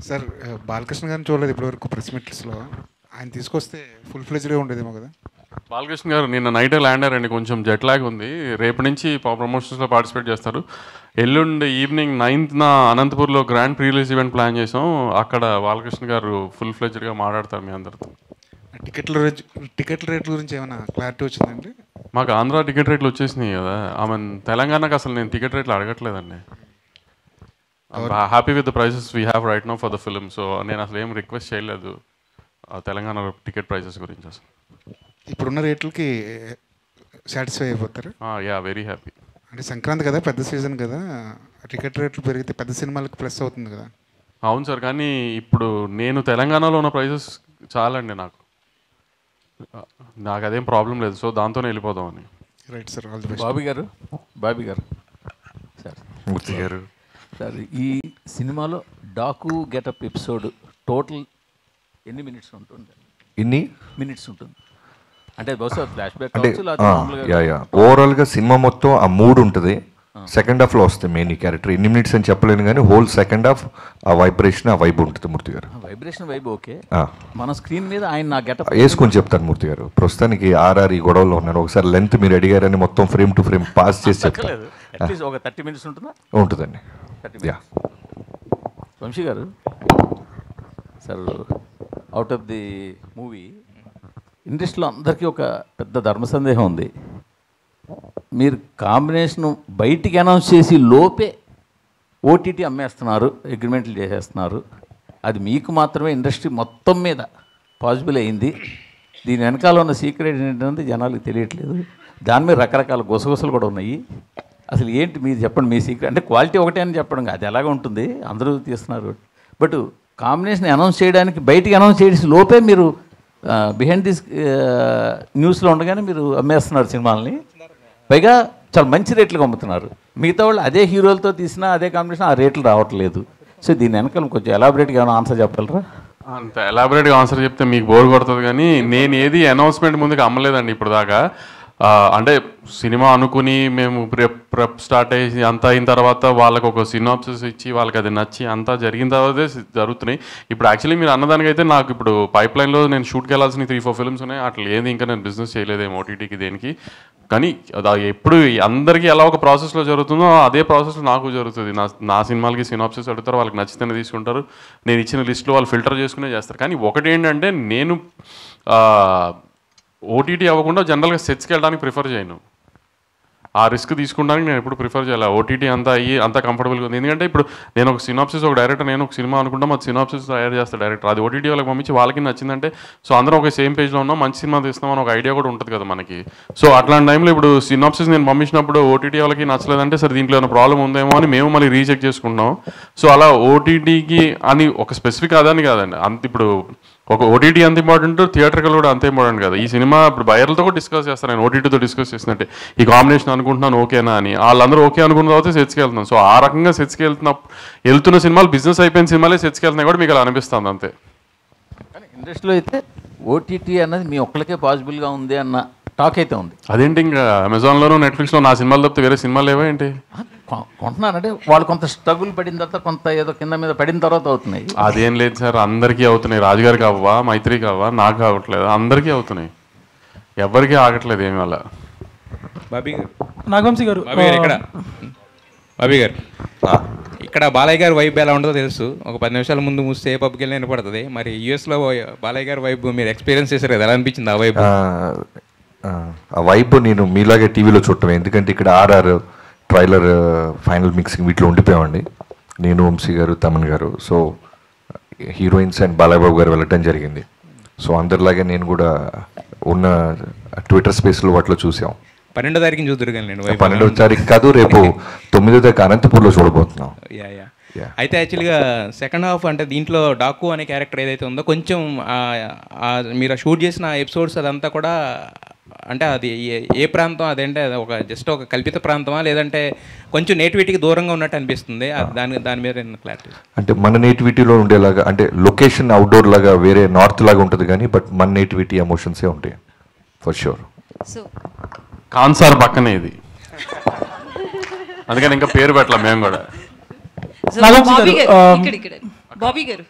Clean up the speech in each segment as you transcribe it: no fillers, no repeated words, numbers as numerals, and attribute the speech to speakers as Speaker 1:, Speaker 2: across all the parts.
Speaker 1: Sir Balakrishna గారిని చూడలేదు ఇప్పటివరకు ప్రెస్ మీట్స్లో. ఆయన తీసుకొస్తే ఫుల్ ఫ్లెజ్డ్గా ఉండేదేమో కదా.
Speaker 2: బాలకృష్ణ గారు నిన్న నైటే ల్యాండ్ అయ్యారండి, కొంచెం జెట్ లాగ్ ఉంది. రేపు నుంచి ప్రమోషన్స్లో పార్టిసిపేట్ చేస్తారు. ఎల్లుండి ఈవినింగ్ 9th అనంతపూర్లో grand pre release event plan చేసాం. అక్కడ బాలకృష్ణ గారు ఫుల్ ఫ్లెజ్డ్గా మాట్లాడతారు మీ అందరితో.
Speaker 1: టికెట్ల రేట్ల గురించి ఏమైనా క్లారిటీ వచ్చిందండి?
Speaker 2: మాకు ఆంధ్ర టికెట్ రేట్లు వచ్చేసినాయి కదా. తెలంగాణకు అసలు నేను టికెట్ రేట్లు అడగట్లేదండి. Happy with the prices we have right now for the film. So నేను అసలు ఏం రిక్వెస్ట్ చేయలేదు తెలంగాణ టికెట్ ప్రైసెస్ గురించి. అసలు
Speaker 1: ఇప్పుడున్న రేట్లకి సాటిస్ఫై అయిపోతారు?
Speaker 2: Yeah, very happy.
Speaker 1: అంటే సంక్రాంతి కదా, పెద్ద సీజన్ కదా, టికెట్ రేట్లు పెరిగితే పెద్ద సినిమాలకు ప్లస్ అవుతుంది కదా.
Speaker 2: అవును సార్, కానీ ఇప్పుడు నేను తెలంగాణలో ఉన్న ప్రైసెస్ చాలండి నాకు అదేం ప్రాబ్లం లేదు. సో దాంతోనే వెళ్ళిపోదామని.
Speaker 1: Right sir, all the best.
Speaker 3: Bobby గారు సార్,
Speaker 4: మూర్తి గారు
Speaker 3: సార్, ఈ సినిమాలో డాకు గెటప్ ఎపిసోడ్ టోటల్ ఎన్ని మినిట్స్ ఉంటుంది? మినిట్స్ ఉంటుంది అంటే బహుశా ఫ్లాష్ బ్యాక్
Speaker 4: అంటే ఓవరాల్గా సినిమా మొత్తం ఆ 3 ఉంటుంది. సెకండ్ హాఫ్లో వస్తుంది మెయిన్ ఈ క్యారెక్టర్. ఎన్ని మినిట్స్ అని చెప్పలేను కానీ హోల్ సెకండ్ హాఫ్ ఆ వైబ్రేషన్, ఆ వైబ్ ఉంటుంది. మూర్తి గారు
Speaker 3: వైబ్రేషన్ వైబ్ ఓకే. మన స్క్రీన్ మీద ఆయన నా గెటప్
Speaker 4: వేసుకొని చెప్తాను మూర్తి గారు. ప్రస్తుతానికి ఈ గొడవలో ఉన్నాను. ఒకసారి లెంత్ మీరు అడిగారని మొత్తం ఫ్రేమ్ టు ఫ్రేమ్ పాస్ చేసి చెప్తాను.
Speaker 3: అట్లీస్ట్ ఒక 30 minutes ఉంటుందా?
Speaker 4: ఉంటుందండి.
Speaker 3: వంశీ గారు sir, out of the movie ఇండస్ట్రీలో అందరికీ ఒక పెద్ద ధర్మ సందేహం ఉంది. మీరు కాంబినేషన్ బయటికి అనౌన్స్ చేసి లోపే ఓటీటీ అమ్మేస్తున్నారు, అగ్రిమెంట్లు చేసేస్తున్నారు. అది మీకు మాత్రమే ఇండస్ట్రీ మొత్తం మీద పాసిబుల్ అయింది. దీని వెనకాల ఉన్న సీక్రెట్ ఏంటంటే జనాలకు తెలియట్లేదు. దాని మీద రకరకాల గుసగుసలు కూడా ఉన్నాయి. అసలు ఏంటి మీరు చెప్పండి, మీ సీక్రెట్. అంటే క్వాలిటీ ఒకటే అని చెప్పడం అది ఎలాగ ఉంటుంది, అందరూ తీస్తున్నారు. బట్ కాంబినేషన్ అనౌన్స్ చేయడానికి బయటికి అనౌన్స్ చేసి లోపే మీరు బిహైండ్ దిస్ న్యూస్లో ఉండగానే మీరు అమ్మేస్తున్నారు సినిమాలని. పైగా చాలా మంచి రేట్లకు అమ్ముతున్నారు. మిగతా వాళ్ళు అదే హీరోలతో తీసినా అదే కాంబినేషన్ ఆ రేట్లు రావట్లేదు. సో దీని వెనకాల కొంచెం ఎలాబొరేట్గా ఏమైనా ఆన్సర్ చెప్పగలరా?
Speaker 2: అంత ఎలాబొరేట్గా ఆన్సర్ చెప్తే మీకు బోర్ కొడుతుంది, కానీ నేను ఏది అనౌన్స్మెంట్ ముందుకు అమ్మలేదండి ఇప్పుడు దాకా. అంటే సినిమా అనుకుని మేము ప్రెప్ స్టార్ట్ అయ్యి అంతా అయిన తర్వాత వాళ్ళకి ఒక సినాప్సిస్ ఇచ్చి వాళ్ళకి అది నచ్చి అంతా జరిగిన తర్వాతే జరుగుతున్నాయి. ఇప్పుడు యాక్చువల్లీ మీరు అన్నదానికైతే నాకు ఇప్పుడు పైప్ లైన్లో నేను షూట్కి వెళ్ళాల్సిన 3-4 ఫిల్మ్స్ ఉన్నాయి. అట్లా ఏది ఇంకా నేను బిజినెస్ చేయలేదేమో ఓటీటీకి దేనికి. కానీ అది ఎప్పుడు అందరికీ ఎలా ఒక ప్రాసెస్లో జరుగుతుందో అదే ప్రాసెస్లో నాకు జరుగుతుంది. నా సినిమాలకి సినాప్సిస్ అడుగుతారు, వాళ్ళకి నచ్చితేనే తీసుకుంటారు. నేను ఇచ్చిన లిస్ట్లో వాళ్ళు ఫిల్టర్ చేసుకునే చేస్తారు. కానీ ఒకటి ఏంటంటే నేను ఓటీటీ అవ్వకుండా జనరల్గా సెట్స్కి వెళ్ళడానికి ప్రిఫర్ చేయను. ఆ రిస్క్ తీసుకుంటానికి నేను ఎప్పుడు ప్రిఫర్ చేయాలి. ఓటీటీ అంతా అయ్యి అంతా కంఫర్టబుల్గా ఉంది. ఎందుకంటే ఇప్పుడు నేను ఒక సినాప్సిస్, ఒక డైరెక్టర్, నేను ఒక సినిమా అనుకుంటాం, అది సినాప్సిస్ తయారు చేస్తాను డైరెక్టర్. అది ఓటీటీ వాళ్ళకి పంపించి వాళ్ళకి నచ్చిందంటే సో అందరం ఒక సేమ్ పేజ్లో ఉన్నాం, మంచి సినిమా తీస్తామని ఒక ఐడియా కూడా ఉంటుంది కదా మనకి. సో అట్లాంటి టైంలో ఇప్పుడు సినాప్సిస్ నేను పంపించినప్పుడు ఓటీటీ వాళ్ళకి నచ్చలేదంటే సరే దీంట్లో ఏమైనా ప్రాబ్లం ఉందేమో అని మేము మళ్ళీ రీచెక్ చేసుకుంటాం. సో అలా ఓటీటీకి అని ఒక స్పెసిఫిక్ అదని కాదండి. అంత ఇప్పుడు ఒక ఓటీటీ అంత ఇంపార్టెంట్, థియేటర్కల్ కూడా అంత ఇంపార్టెంట్ కదా. ఈ సినిమా ఇప్పుడు బయర్లతో కూడా డిస్కస్ చేస్తాను నేను, ఓటీటీతో డిస్కస్ చేసినట్టే ఈ కాంబినేషన్ అనుకుంటున్నాను ఓకేనా అని. వాళ్ళందరూ ఓకే అనుకున్న తర్వాత సెట్స్కి వెళ్తున్నాను. సో ఆ రకంగా సెట్స్కి వెళ్తున్న సినిమాలు బిజినెస్ అయిపోయిన సినిమాలే సెట్స్కి వెళ్తున్నాయి కూడా మీకు అలా అనిపిస్తుంది అంతే.
Speaker 3: కానీ ఇండస్ట్రీలో అయితే ఓటీటీ అన్నది మీ ఒక్కరికే పాసిబుల్గా ఉంది అన్న టాక్ అయితే ఉంది.
Speaker 2: అదేంటి ఇంకా అమెజాన్లోనూ నెట్ఫ్లిక్స్లో నా సినిమాలు తప్పితే వేరే సినిమాలు లేవా ఏంటి?
Speaker 3: కొంటున్నానంటే వాళ్ళు కొంత స్ట్రగుల్ పడిన తర్వాత కొంత ఏదో కింద మీద పడిన తర్వాత అవుతున్నాయి.
Speaker 2: అదేం లేదు సార్, అందరికీ అవుతున్నాయి. రాజుగారికి అవ్వా, మైత్రికి అవ్వా, నాకు అవ్వట్లేదు, అందరికీ అవుతున్నాయి, ఎవరికీ ఆగట్లేదు ఏమి అలా.
Speaker 5: బాబీ గారు,
Speaker 6: నాగవంశీ గారు,
Speaker 5: బాబీ గారు ఇక్కడ బాలయ్య గారి వైబ్ ఎలా ఉంటుందో తెలుసు. ఒక 10 నిమిషాల ముందు మూస్తే ఏ పబ్కి వెళ్ళినా వినపడుతుంది. మరి యూఎస్లో బాలయ్య గారి వైబ్ మీరు ఎక్స్పీరియన్స్ చేశారు కదా, ఎలా అనిపించింది ఆ వైబ్?
Speaker 4: ఆ వైబ్ నేను మీలాగే టీవీలో చూడటమే. ఎందుకంటే ఇక్కడ ఆర్ఆర్ ట్రైలర్ ఫైనల్ మిక్సింగ్ వీటిలో ఉండిపోయామండి నేను, వంశీ గారు, తమన్ గారు. So heroines and Balayya Babu గారు వెళ్ళటం జరిగింది. సో అందరిలాగే నేను కూడా ఉన్న ట్విట్టర్ స్పేస్లో వాటిలో చూసాం.
Speaker 5: 12వ తారీఖుని చూద్దరు కానీ నేను
Speaker 4: 12వ తారీఖు కాదు, రేపు 9వ తారీఖు అనంతపూర్లో చూడబోతున్నాం.
Speaker 5: అయితే యాక్చువల్గా సెకండ్ హాఫ్ అంటే దీంట్లో డాకు అనే క్యారెక్టర్ ఏదైతే ఉందో కొంచెం మీరు షూట్ చేసిన ఎపిసోడ్స్ అదంతా కూడా అంటే అది ఏ ప్రాంతం అదంటే ఒక జస్ట్ ఒక కల్పిత ప్రాంతమా లేదంటే కొంచెం నేటివిటీకి దూరంగా ఉన్నట్టు అనిపిస్తుంది? దాని మీద క్లారిటీ.
Speaker 4: అంటే మన నేటివిటీలో ఉండేలాగా, అంటే లొకేషన్ అవుట్డోర్ లాగా వేరే నార్త్ లాగా ఉంటుంది కానీ బట్ మన నేటివిటీ ఎమోషన్సే ఉంటాయి ఫర్ షూర్.
Speaker 2: కాన్సార్ పక్కనే ఇది, అందుకని ఇంకా పేరు పెట్టలే మేము కూడా.
Speaker 6: బాబీ గారు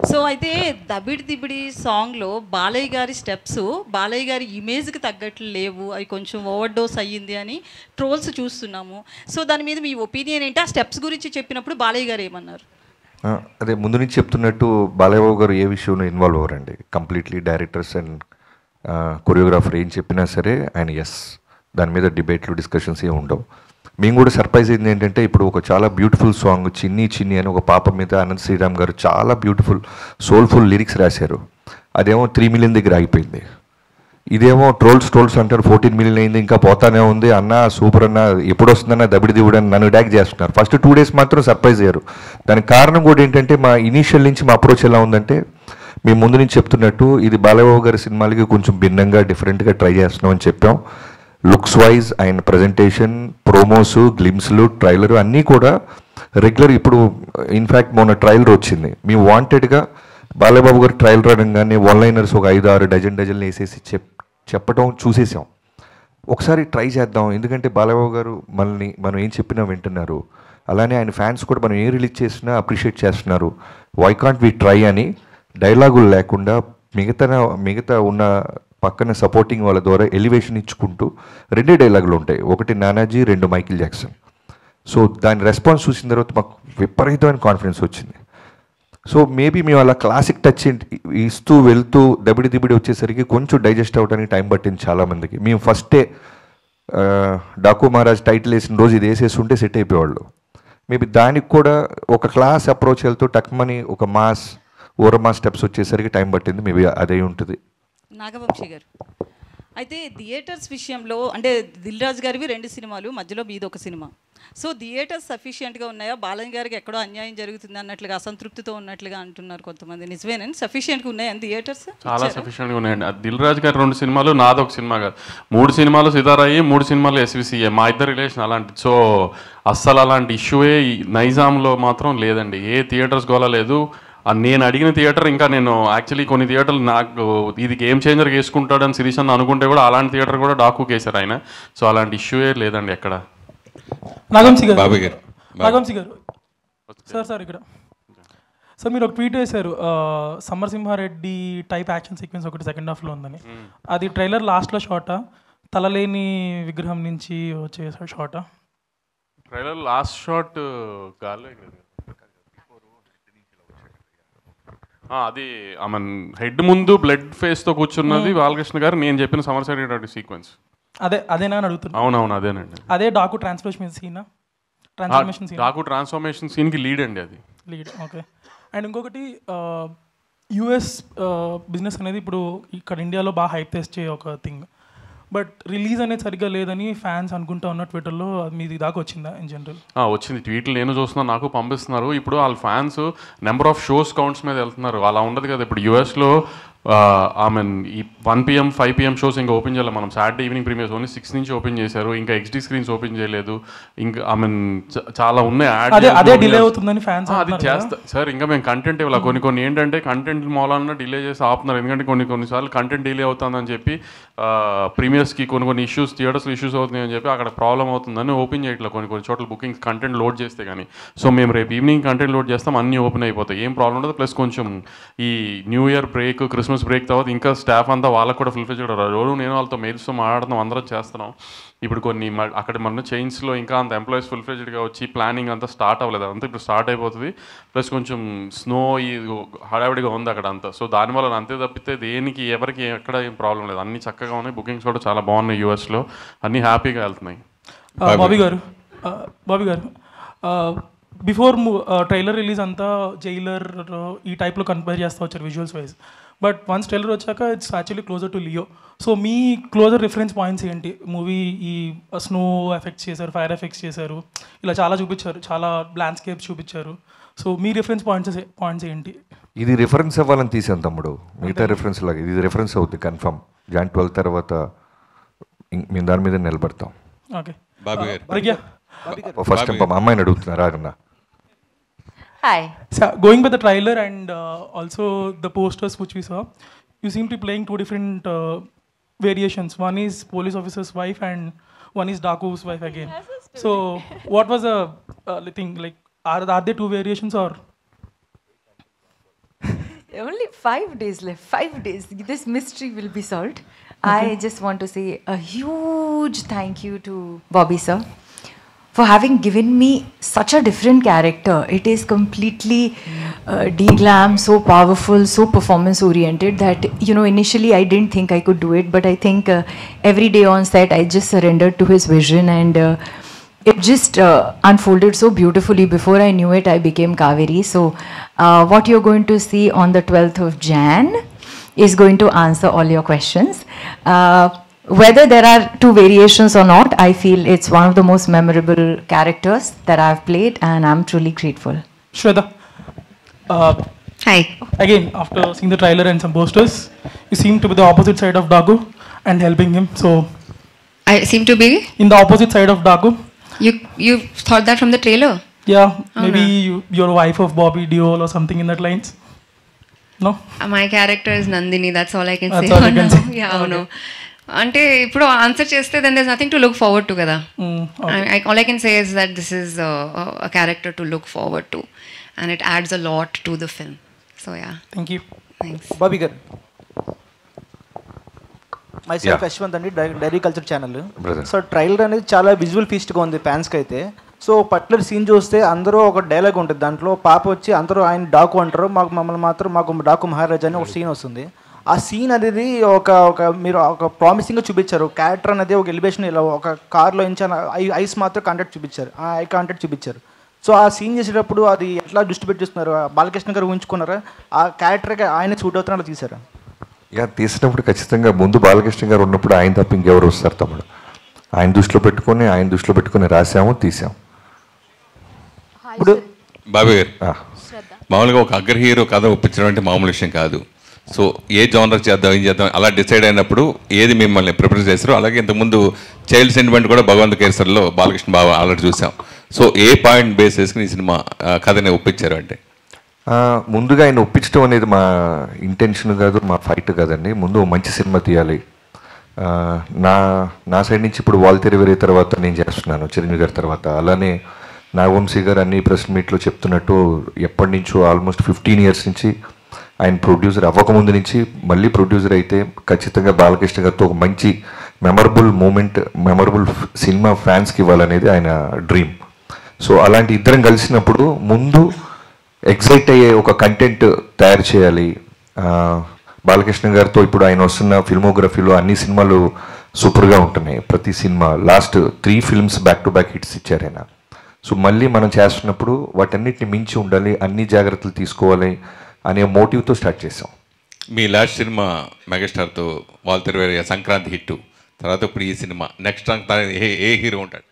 Speaker 6: సో అయితే దబిడి దిబిడి సాంగ్లో బాలయ్య గారి స్టెప్స్ బాలయ్య గారి ఇమేజ్కి తగ్గట్లు లేవు, అవి కొంచెం ఓవర్ డోస్ అయ్యింది అని ట్రోల్స్ చూస్తున్నాము. సో దాని మీద మీ ఒపీనియన్ ఏంటి? ఆ స్టెప్స్ గురించి చెప్పినప్పుడు బాలయ్య గారు ఏమన్నారు?
Speaker 4: అదే ముందు నుంచి చెప్తున్నట్టు బాలయ్యబాబు గారు ఏ విషయంలో involve అవ్వరండి. Completely directors and choreographer ఏం చెప్పినా సరే ఆయన ఎస్, దాని మీద డిబేట్లు డిస్కషన్స్ ఏమి ఉండవు. మేము కూడా సర్ప్రైజ్ అయింది ఏంటంటే, ఇప్పుడు ఒక చాలా బ్యూటిఫుల్ సాంగ్ చిన్ని చిన్ని అని ఒక పాప మీద అనంత్ శ్రీరామ్ గారు చాలా బ్యూటిఫుల్ సోల్ఫుల్ లిరిక్స్ రాశారు. అదేమో 3 మిలియన్ దగ్గర ఆగిపోయింది. ఇదేమో ట్రోల్స్ అంటారు 14 మిలియన్ అయింది, ఇంకా పోతానే ఉంది అన్న, సూపర్ అన్న, ఎప్పుడు వస్తుందన్న దబిడి దివుడు అని నన్ను డ్యాక్ చేస్తున్నారు. ఫస్ట్ 2 డేస్ మాత్రం సర్ప్రైజ్ అయ్యారు. దానికి కారణం కూడా ఏంటంటే, మా ఇనీషియల్ నుంచి మా అప్రోచ్ ఎలా ఉందంటే, మేము ముందు నుంచి చెప్తున్నట్టు ఇది బాలయ్యబాబు గారి సినిమాలకి కొంచెం భిన్నంగా డిఫరెంట్గా ట్రై చేస్తున్నాం అని చెప్పాం. లుక్స్ వైజ్ ఆయన ప్రజెంటేషన్, ప్రోమోస్, గ్లిమ్స్లు, ట్రైలర్ అన్నీ కూడా రెగ్యులర్. ఇప్పుడు ఇన్ఫ్యాక్ట్ మొన్న ట్రైలర్ వచ్చింది. మేము వాంటెడ్గా బాలయ్యబాబు గారు ట్రైలర్ అనగానే లైనర్స్ ఒక 5-6 డజన్లు వేసేసి చెప్పడం చూసేసాం. ఒకసారి ట్రై చేద్దాం, ఎందుకంటే బాలయ్యబాబు గారు మనం ఏం చెప్పినా వింటున్నారు, అలానే ఆయన ఫ్యాన్స్ కూడా మనం ఏం రిలీజ్ చేసినా అప్రిషియేట్ చేస్తున్నారు. వై కాంట్ వి ట్రై అని డైలాగులు లేకుండా మిగతా ఉన్న పక్కన సపోర్టింగ్ వాళ్ళ ద్వారా ఎలివేషన్ ఇచ్చుకుంటూ 2 డైలాగులు ఉంటాయి, ఒకటి నానాజీ, 2 మైకిల్ జాక్సన్. సో దాని రెస్పాన్స్ చూసిన తర్వాత మాకు విపరీతమైన కాన్ఫిడెన్స్ వచ్చింది. సో మేబీ మేము అలా క్లాసిక్ టచ్ ఇస్తూ వెళ్తూ దబిడి దిబిడి వచ్చేసరికి కొంచెం డైజెస్ట్ అవ్వడానికి టైం పట్టింది చాలామందికి. మేము ఫస్టే డాకు మహారాజ్ టైటిల్ వేసిన రోజు ఇది వేసేస్తుంటే సెట్ అయిపోయేవాళ్ళు. మేబీ దానికి కూడా ఒక క్లాస్ అప్రోచ్ వెళ్తూ టక్మని ఒక ఓరమాస్ స్టెప్స్ వచ్చేసరికి టైం పట్టింది. మేబీ అదే ఉంటుంది.
Speaker 6: నాగవంశీ గారు, అయితే థియేటర్స్ విషయంలో అంటే దిల్ రాజు గారివి 2 సినిమాలు, మధ్యలో మీది ఒక సినిమా. సో థియేటర్స్ సఫిషియెంట్గా ఉన్నాయా? బాలయ్య గారికి ఎక్కడో అన్యాయం జరుగుతుంది అన్నట్లుగా, అసంతృప్తితో ఉన్నట్లుగా అంటున్నారు కొంతమంది. నిజమేనండి? సఫిషియెంట్గా ఉన్నాయా థియేటర్స్?
Speaker 2: చాలా సఫిషియెంట్గా ఉన్నాయండి. దిల్ రాజు గారి 2 సినిమాలు, నాది ఒక సినిమా కాదు, 3 సినిమాలు సితారాయి, 3 సినిమాలు ఎస్విసిఏ. మా ఇద్దరు రిలేషన్ అలాంటి. సో అస్సలు అలాంటి ఇష్యూయే నైజాంలో మాత్రం లేదండి. ఏ థియేటర్స్ గోలా లేదు. నేను అడిగిన థియేటర్, ఇంకా నేను యాక్చువల్లీ కొన్ని థియేటర్లు నాకు ఇది గేమ్ చేంజర్ వేసుకుంటాడని సిరీస్ అని అనుకుంటే కూడా అలాంటి థియేటర్ కూడా డాకు కేసారు ఆయన. సో అలాంటి ఇష్యూయే లేదండి ఎక్కడ.
Speaker 7: నాగవంశీ గారు సార్ ఇక్కడ సార్ మీరు ఒక ట్వీట్ వేశారు, సమరసింహారెడ్డి టైప్ యాక్షన్ సీక్వెన్స్ ఒకటి సెకండ్ హాఫ్లో ఉందని. అది ట్రైలర్ లాస్ట్లో షాటా, తలలేని విగ్రహం నుంచి వచ్చే షాటా?
Speaker 2: ట్రైలర్ లాస్ట్ షాట్ గాల్లో అది ఆమె హెడ్ ముందు బ్లడ్ ఫేస్తో కూర్చున్నది బాలకృష్ణ గారు. నేను చెప్పిన సమరసింహారెడ్డి సీక్వెన్స్
Speaker 7: అదేనా అని అడుగుతున్నా.
Speaker 2: అవునవును అదేనండి.
Speaker 7: అదే Daaku transformation scene,
Speaker 2: Daaku transformation సీన్కి లీడ్ అండి అది.
Speaker 7: Lead, okay. అండ్ ఇంకొకటి యుఎస్ బిజినెస్ అనేది ఇప్పుడు ఇక్కడ ఇండియాలో బాగా హైప్ తెచ్చే ఒక థింగ్. బట్ రిలీజ్ అనేది సరిగ్గా లేదని ఫ్యాన్స్ అనుకుంటా ఉన్న ట్విట్టర్లో. మీది దాకా వచ్చిందా ఇన్ జనరల్?
Speaker 2: వచ్చింది, ట్వీట్లు నేను చూస్తున్నాను, నాకు పంపిస్తున్నారు. ఇప్పుడు వాళ్ళ fans number of shows counts మీద వెళ్తున్నారు. అలా ఉండదు కదా. ఇప్పుడు యూఎస్లో ఈ 1 PM 5 PM షోస్ ఇంకా ఓపెన్ చేయాలి. మనం సాటర్డే ఈవినింగ్ ప్రీమియర్స్ ఓన్లీ 6 నుంచి ఓపెన్ చేశారు. ఇంకా XD స్క్రీన్స్ ఓపెన్ చేయలేదు. ఇంకా చాలా ఉన్నాయి
Speaker 7: అదే డిలే అవుతుందని ఫ్యాన్స్
Speaker 2: అది చేస్తా సార్. ఇంకా మేము కంటెంట్ ఇవ్వాలి. కొన్ని ఏంటంటే కంటెంట్ మూలన డిలే చేసి ఆపుతున్నారు. ఎందుకంటే కొన్నిసార్లు కంటెంట్ డిలే అవుతుందని చెప్పి ప్రీమియర్స్కి కొన్ని ఇష్యూస్, థియేటర్స్లో ఇష్యూస్ అవుతున్నాయని చెప్పి అక్కడ ప్రాబ్లం అవుతుందని ఓపెన్ చేయట్లేదు కొన్ని చోట్ల బుకింగ్స్ కంటెంట్ లోడ్ చేస్తే కానీ. సో మేము రేపు ఈవినింగ్ కంటెంట్ లోడ్ చేస్తాం, అన్నీ ఓపెన్ అయిపోతాయి, ఏం ప్రాబ్లం ఉండదు. ప్లస్ కొంచెం ఈ new year break, Christmas break తర్వాత ఇంకా స్టాఫ్ అంతా వాళ్ళకు కూడా ఫుల్ఫిల్ చేయడం. రోజు నేను వాళ్ళతో మెయిల్స్తో మాట్లాడుతున్నాం, అందరం చేస్తున్నాం. ఇప్పుడు కొన్ని అక్కడ మన చైన్స్లో ఇంకా అంత ఎంప్లాయీస్ ఫుల్ఫిల్డ్గా వచ్చి ప్లానింగ్ అంతా స్టార్ట్ అవ్వలేదు. అంతా ఇప్పుడు స్టార్ట్ అయిపోతుంది. ప్లస్ కొంచెం స్నో ఈ హడావిడిగా ఉంది అక్కడ అంతా. సో దానివల్ల అంతే తప్పితే దేనికి ఎవరికి ఎక్కడ ఏం ప్రాబ్లం లేదు. అన్నీ చక్కగా ఉన్నాయి. బుకింగ్స్ కూడా చాలా బాగున్నాయి యూఎస్లో. అన్నీ హ్యాపీగా వెళ్తున్నాయి.
Speaker 7: బాబీ గారు బిఫోర్ ట్రైలర్ రిలీజ్ అంతా జైలర్ ఈ టైప్లో కంపేర్ చేస్తూ వచ్చారు visuals wise. But once trailer వచ్చాక it's actually closer to Leo. So మీ క్లోజర్ రిఫరెన్స్ పాయింట్స్ ఏంటి? మూవీ ఈ స్నో ఎఫెక్ట్స్ చేశారు, ఫైర్ ఎఫెక్ట్స్ చేశారు, ఇలా చాలా చూపించారు, చాలా ల్యాండ్స్కేప్స్ చూపించారు. సో మీ రిఫరెన్స్ పాయింట్స్ ఏంటి?
Speaker 4: ఇది రిఫరెన్స్ అవ్వాలని తీసాను తమ్ముడు. మిగతా రిఫరెన్స్ లాగా ఇది రిఫరెన్స్ అవుతుంది కన్ఫర్మ్. Jan 12 తర్వాత మేము దాని మీద నిలబడతాం.
Speaker 7: ఓకే
Speaker 4: ఫస్ట్ అమ్మాయిని అడుగుతున్నారా అన్న?
Speaker 8: Hi.
Speaker 7: So, going by the trailer and also the posters which we saw, you seem to be playing 2 different variations. One is police officer's wife and one is Daku's wife again. So, what was the thing? Like, are there 2 variations or?
Speaker 9: Only 5 days left. 5 days. This mystery will be solved. I just want to say a huge thank you to Bobby sir for having given me such a different character. It is completely de-glam, so powerful, so performance oriented that, you know, initially I didn't think I could do it, but I think every day on set I just surrendered to his vision, and it just unfolded so beautifully. Before I knew it, I became Kaveri. So what you're going to see on the 12th of Jan is going to answer all your questions. Whether there are 2 variations or not, I feel it's one of the most memorable characters that I've played, and I'm truly grateful.
Speaker 7: Shweta.
Speaker 8: Hi.
Speaker 7: Again, after seeing the trailer and some posters, you seem to be the opposite side of Dagu and helping him. So,
Speaker 8: I seem to be?
Speaker 7: in the opposite side of Dagu.
Speaker 8: You thought that from the trailer?
Speaker 7: Yeah, maybe you're a wife of Bobby Deol or something in that lines. No?
Speaker 8: My character is Nandini. That's all I can
Speaker 7: That's
Speaker 8: say.
Speaker 7: all you can say.
Speaker 8: Yeah,
Speaker 7: Okay.
Speaker 8: no. అంటే ఇప్పుడు answer చేస్తే then there nothing to look forward to కదా. All I can say is that this is a character to look forward to and it adds a lot to the film. So yeah,
Speaker 7: thank you.
Speaker 8: Thanks.
Speaker 10: Bobby గారు, myself Yashwant అండి, diary culture channel. So trailer అనేది చాలా visual ఫీస్ట్గా ఉంది ఫ్యాన్స్కి అయితే. So particular scene చూస్తే అందరూ ఒక డైలాగ్ ఉంటుంది దాంట్లో. పాప వచ్చి అందరూ ఆయన డాకు అంటారు, మమ్మల్ని మాత్రం మాకు డాకు మహారాజా అని ఒక సీన్ వస్తుంది. ఆ సీన్ అనేది ఒక మీరు ఒక ప్రామిసింగ్గా చూపించారు. క్యారెక్టర్ అనేది ఒక ఎలివేషన్ ఇలా ఒక కార్లో ఇంచా ఐస్ మాత్రం కాంటాక్ట్ చూపించారు, ఆ ఐ కాంటాక్ట్ చూపించారు. సో ఆ సీన్ చేసేటప్పుడు అది ఎట్లా దృష్టి పెట్టిస్తున్నారు? బాలకృష్ణ గారు ఊహించుకున్నారా? ఆ క్యారెక్టర్కి ఆయన సూట్ అవుతున్నా తీసారా?
Speaker 4: ఇక తీసినప్పుడు ఖచ్చితంగా ముందు బాలకృష్ణ గారు ఉన్నప్పుడు ఆయన తప్ప ఇంకెవరు వస్తారు తమ్ముడు. ఆయన దృష్టిలో పెట్టుకొని రాసాము, తీసాము.
Speaker 11: ఇప్పుడు బాబీ గారు, మామూలుగా ఒక అగ్ర హీరో కథ ఒప్పించడం అంటే మామూలు విషయం కాదు. సో ఏ జోనర్ చేద్దాం, ఏం చేద్దాం అలా డిసైడ్ అయినప్పుడు ఏది మిమ్మల్ని ప్రిపేర్ చేశారో, అలాగే ఇంతకుముందు చైల్డ్ సెంటిమెంట్ కూడా భగవంత్ కేసర్లో బాలకృష్ణ బాబు ఆల్రెడీ చూసాం. సో ఏ పాయింట్ బేస్ చేసుకుని ఈ సినిమా కథని ఒప్పించారు అంటే?
Speaker 4: ముందుగా ఆయన ఒప్పించడం అనేది మా ఇంటెన్షన్ కాదు, మా ఫైట్ కాదండి. ముందు మంచి సినిమా తీయాలి. నా సైడ్ నుంచి ఇప్పుడు వాల్తేరు వేరే తర్వాత నేను చేస్తున్నాను చిరంజీవి గారి తర్వాత. అలానే నాగవంశీ గారు అన్ని ప్రెస్ మీట్లో చెప్తున్నట్టు ఎప్పటి నుంచో ఆల్మోస్ట్ 15 years నుంచి ఆయన ప్రొడ్యూసర్ అవ్వకముందు నుంచి మళ్ళీ ప్రొడ్యూసర్ అయితే ఖచ్చితంగా బాలకృష్ణ గారితో ఒక మంచి మెమరబుల్ మూమెంట్, మెమరబుల్ సినిమా ఫ్యాన్స్కి ఇవ్వాలనేది ఆయన డ్రీమ్. సో అలాంటి ఇద్దరం కలిసినప్పుడు ముందు ఎగ్జైట్ అయ్యే ఒక కంటెంట్ తయారు చేయాలి. బాలకృష్ణ గారితో ఇప్పుడు ఆయన వస్తున్న ఫిల్మోగ్రఫీలో అన్ని సినిమాలు సూపర్గా ఉంటున్నాయి. ప్రతి cinema last 3 films back to back hits ఇచ్చారు ఆయన. సో మళ్ళీ మనం చేస్తున్నప్పుడు వాటన్నిటిని మించి ఉండాలి, అన్ని జాగ్రత్తలు తీసుకోవాలి అనే మోటివ్తో స్టార్ట్ చేసాం.
Speaker 11: మీ లాస్ట్ సినిమా మెగాస్టార్తో వాల్తేరు వేరే సంక్రాంతి హిట్ తర్వాత ఇప్పుడు ఈ సినిమా నెక్స్ట్ ఏ హీరో ఉంటాడు?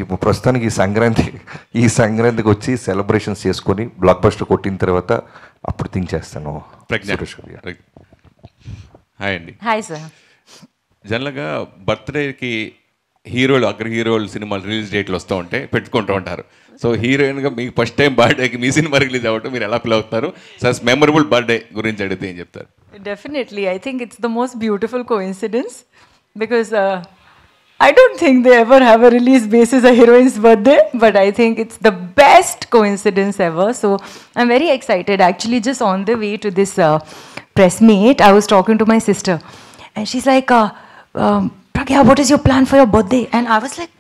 Speaker 4: ఇప్పుడు ప్రస్తుతానికి ఈ సంక్రాంతికి వచ్చి సెలబ్రేషన్స్ చేసుకొని బ్లాక్ బస్టర్ కొట్టిన తర్వాత అప్పుడు థింక్ చేస్తాను.
Speaker 11: హాయ్ అండి.
Speaker 9: Hi sir.
Speaker 11: జనరల్గా బర్త్డేకి హీరోలు అగ్ర హీరోలు సినిమాలు రిలీజ్ డేట్లు వస్తూ ఉంటే పెట్టుకుంటూ ఉంటారు. సో హీరోయిన్గా మీకు ఫస్ట్ టైం బర్త్డేకి మీ సినిమా రిలీజ్ అవ్వటం మీరు ఎలా ఫీల్ అవుతారు? సార్ మెమరబుల్ బర్త్డే గురించి అడిగితే ఏం చెప్తారు?
Speaker 9: Definitely. I think it's the most beautiful coincidence because I don't think they ever have a release basis a heroine's birthday, but I think it's the best coincidence ever. So I'm very excited. Actually, just on the way to this press meet, I was talking to my sister and she's like, Pragya, what is your plan for your birthday? And I was like,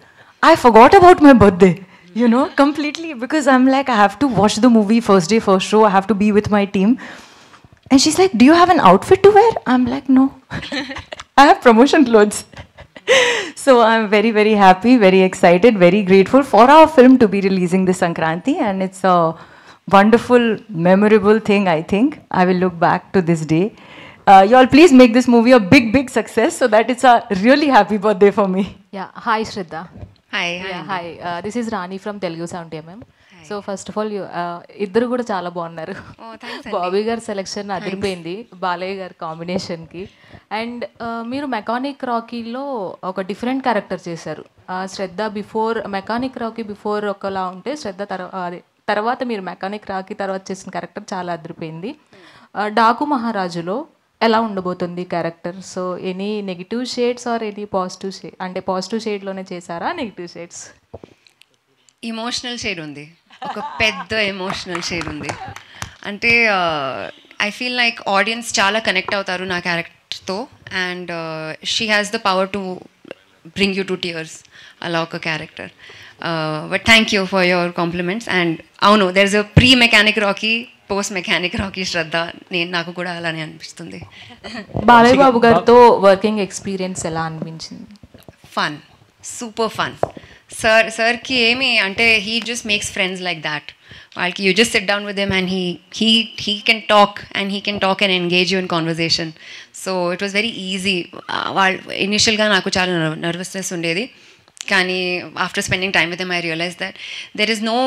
Speaker 9: I forgot about my birthday, you know, completely, because I'm like, I have to watch the movie first day, first show. I have to be with my team. And she's like, do you have an outfit to wear? I'm like, no. I have promotion clothes. So I'm very, very happy, very excited, very grateful for our film to be releasing this Sankranti. And it's a wonderful, memorable thing, I think. I will look back to this day. You all please make this movie a big, big success so that it's a really happy birthday for me.
Speaker 12: Yeah. Hi, Shraddha.
Speaker 8: Hi.
Speaker 12: Yeah, hi. This is Rani from Telugu Sound MM. So first of all ఇద్దరు కూడా చాలా బాగున్నారు. బాబీ గారి selection అదిరిపోయింది బాలయ్య గారి కాంబినేషన్కి. And మీరు mechanic రాకీలో ఒక డిఫరెంట్ క్యారెక్టర్ చేశారు. శ్రద్ధ మెకానిక్ రాకీ బిఫోర్ ఒకలా ఉంటే శ్రద్ధ తర్వాత మీరు మెకానిక్ రాకీ తర్వాత చేసిన క్యారెక్టర్ చాలా అదిరిపోయింది. డాకు మహారాజులో ఎలా ఉండబోతుంది character? So any negative shades or any positive shade, అంటే పాజిటివ్ షేడ్లోనే చేశారా నెగిటివ్ షేడ్స్?
Speaker 8: ఎమోషనల్ షేడ్ ఉంది, ఒక పెద్ద ఎమోషనల్ షేడ్ ఉంది. అంటే I feel like audience చాలా కనెక్ట్ అవుతారు నా క్యారెక్టర్తో, and she has the power to bring you to tears అలా ఒక character. But thank you for your compliments. And అవును, there is a pre mechanic Rocky, post mechanic Rocky Shraddha. నాకు కూడా అలానే అనిపిస్తుంది.
Speaker 12: బాలయ్య బాబు గారితో వర్కింగ్ ఎక్స్పీరియన్స్ ఎలా అనిపించింది?
Speaker 8: Fun, super fun. సార్కి ఏమి అంటే he just makes friends like that. వాళ్ళకి you just sit down with him and he can talk and engage you in conversation. So it was very easy. వాళ్ళు ఇనిషియల్గా నాకు చాలా నర్వస్నెస్ ఉండేది, కానీ after spending time with him I realize that there is no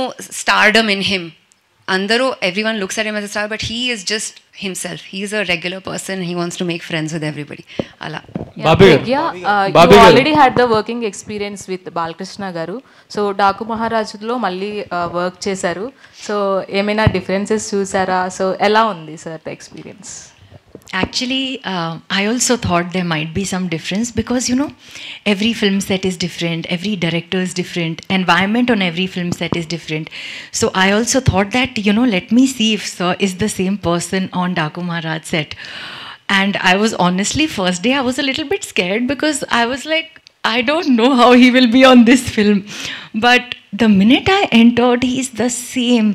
Speaker 8: stardom in him. అందరూ everyone looks at him as a star, but he is just himself. He is a regular person. He wants to make friends with everybody. Ala.
Speaker 12: You already had the working experience with Balakrishna garu. So Daku Maharajlo malli work chesaru. So emaina differences chusara? So ela undi sir the experience?
Speaker 13: Actually, I also thought there might be some difference because, you know, every film set is different, every director is different, environment on every film set is different. So I also thought that, you know, let me see if sir is the same person on Daku Maharaj set. And I was honestly, first day I was a little bit scared because I was like, I don't know how he will be on this film. But the minute I entered, he's the same.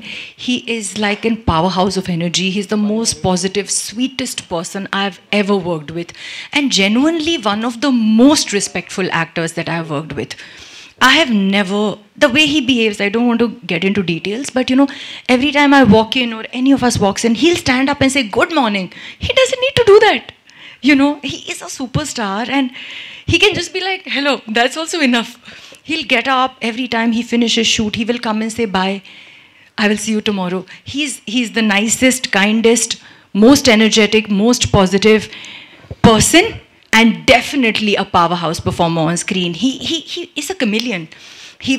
Speaker 13: He is like a powerhouse of energy. He's the most positive, sweetest person I've ever worked with. And genuinely one of the most respectful actors that I've worked with. I have never, the way he behaves, I don't want to get into details, but you know, every time I walk in or any of us walks in, he'll stand up and say, good morning. He doesn't need to do that. You know, he is a superstar and he can just be like, hello, that's also enough. He'll get up every time he finishes shoot. He will come and say, bye, I will see you tomorrow. He's the nicest, kindest, most energetic, most positive person, and definitely a powerhouse performer on screen. He is a chameleon.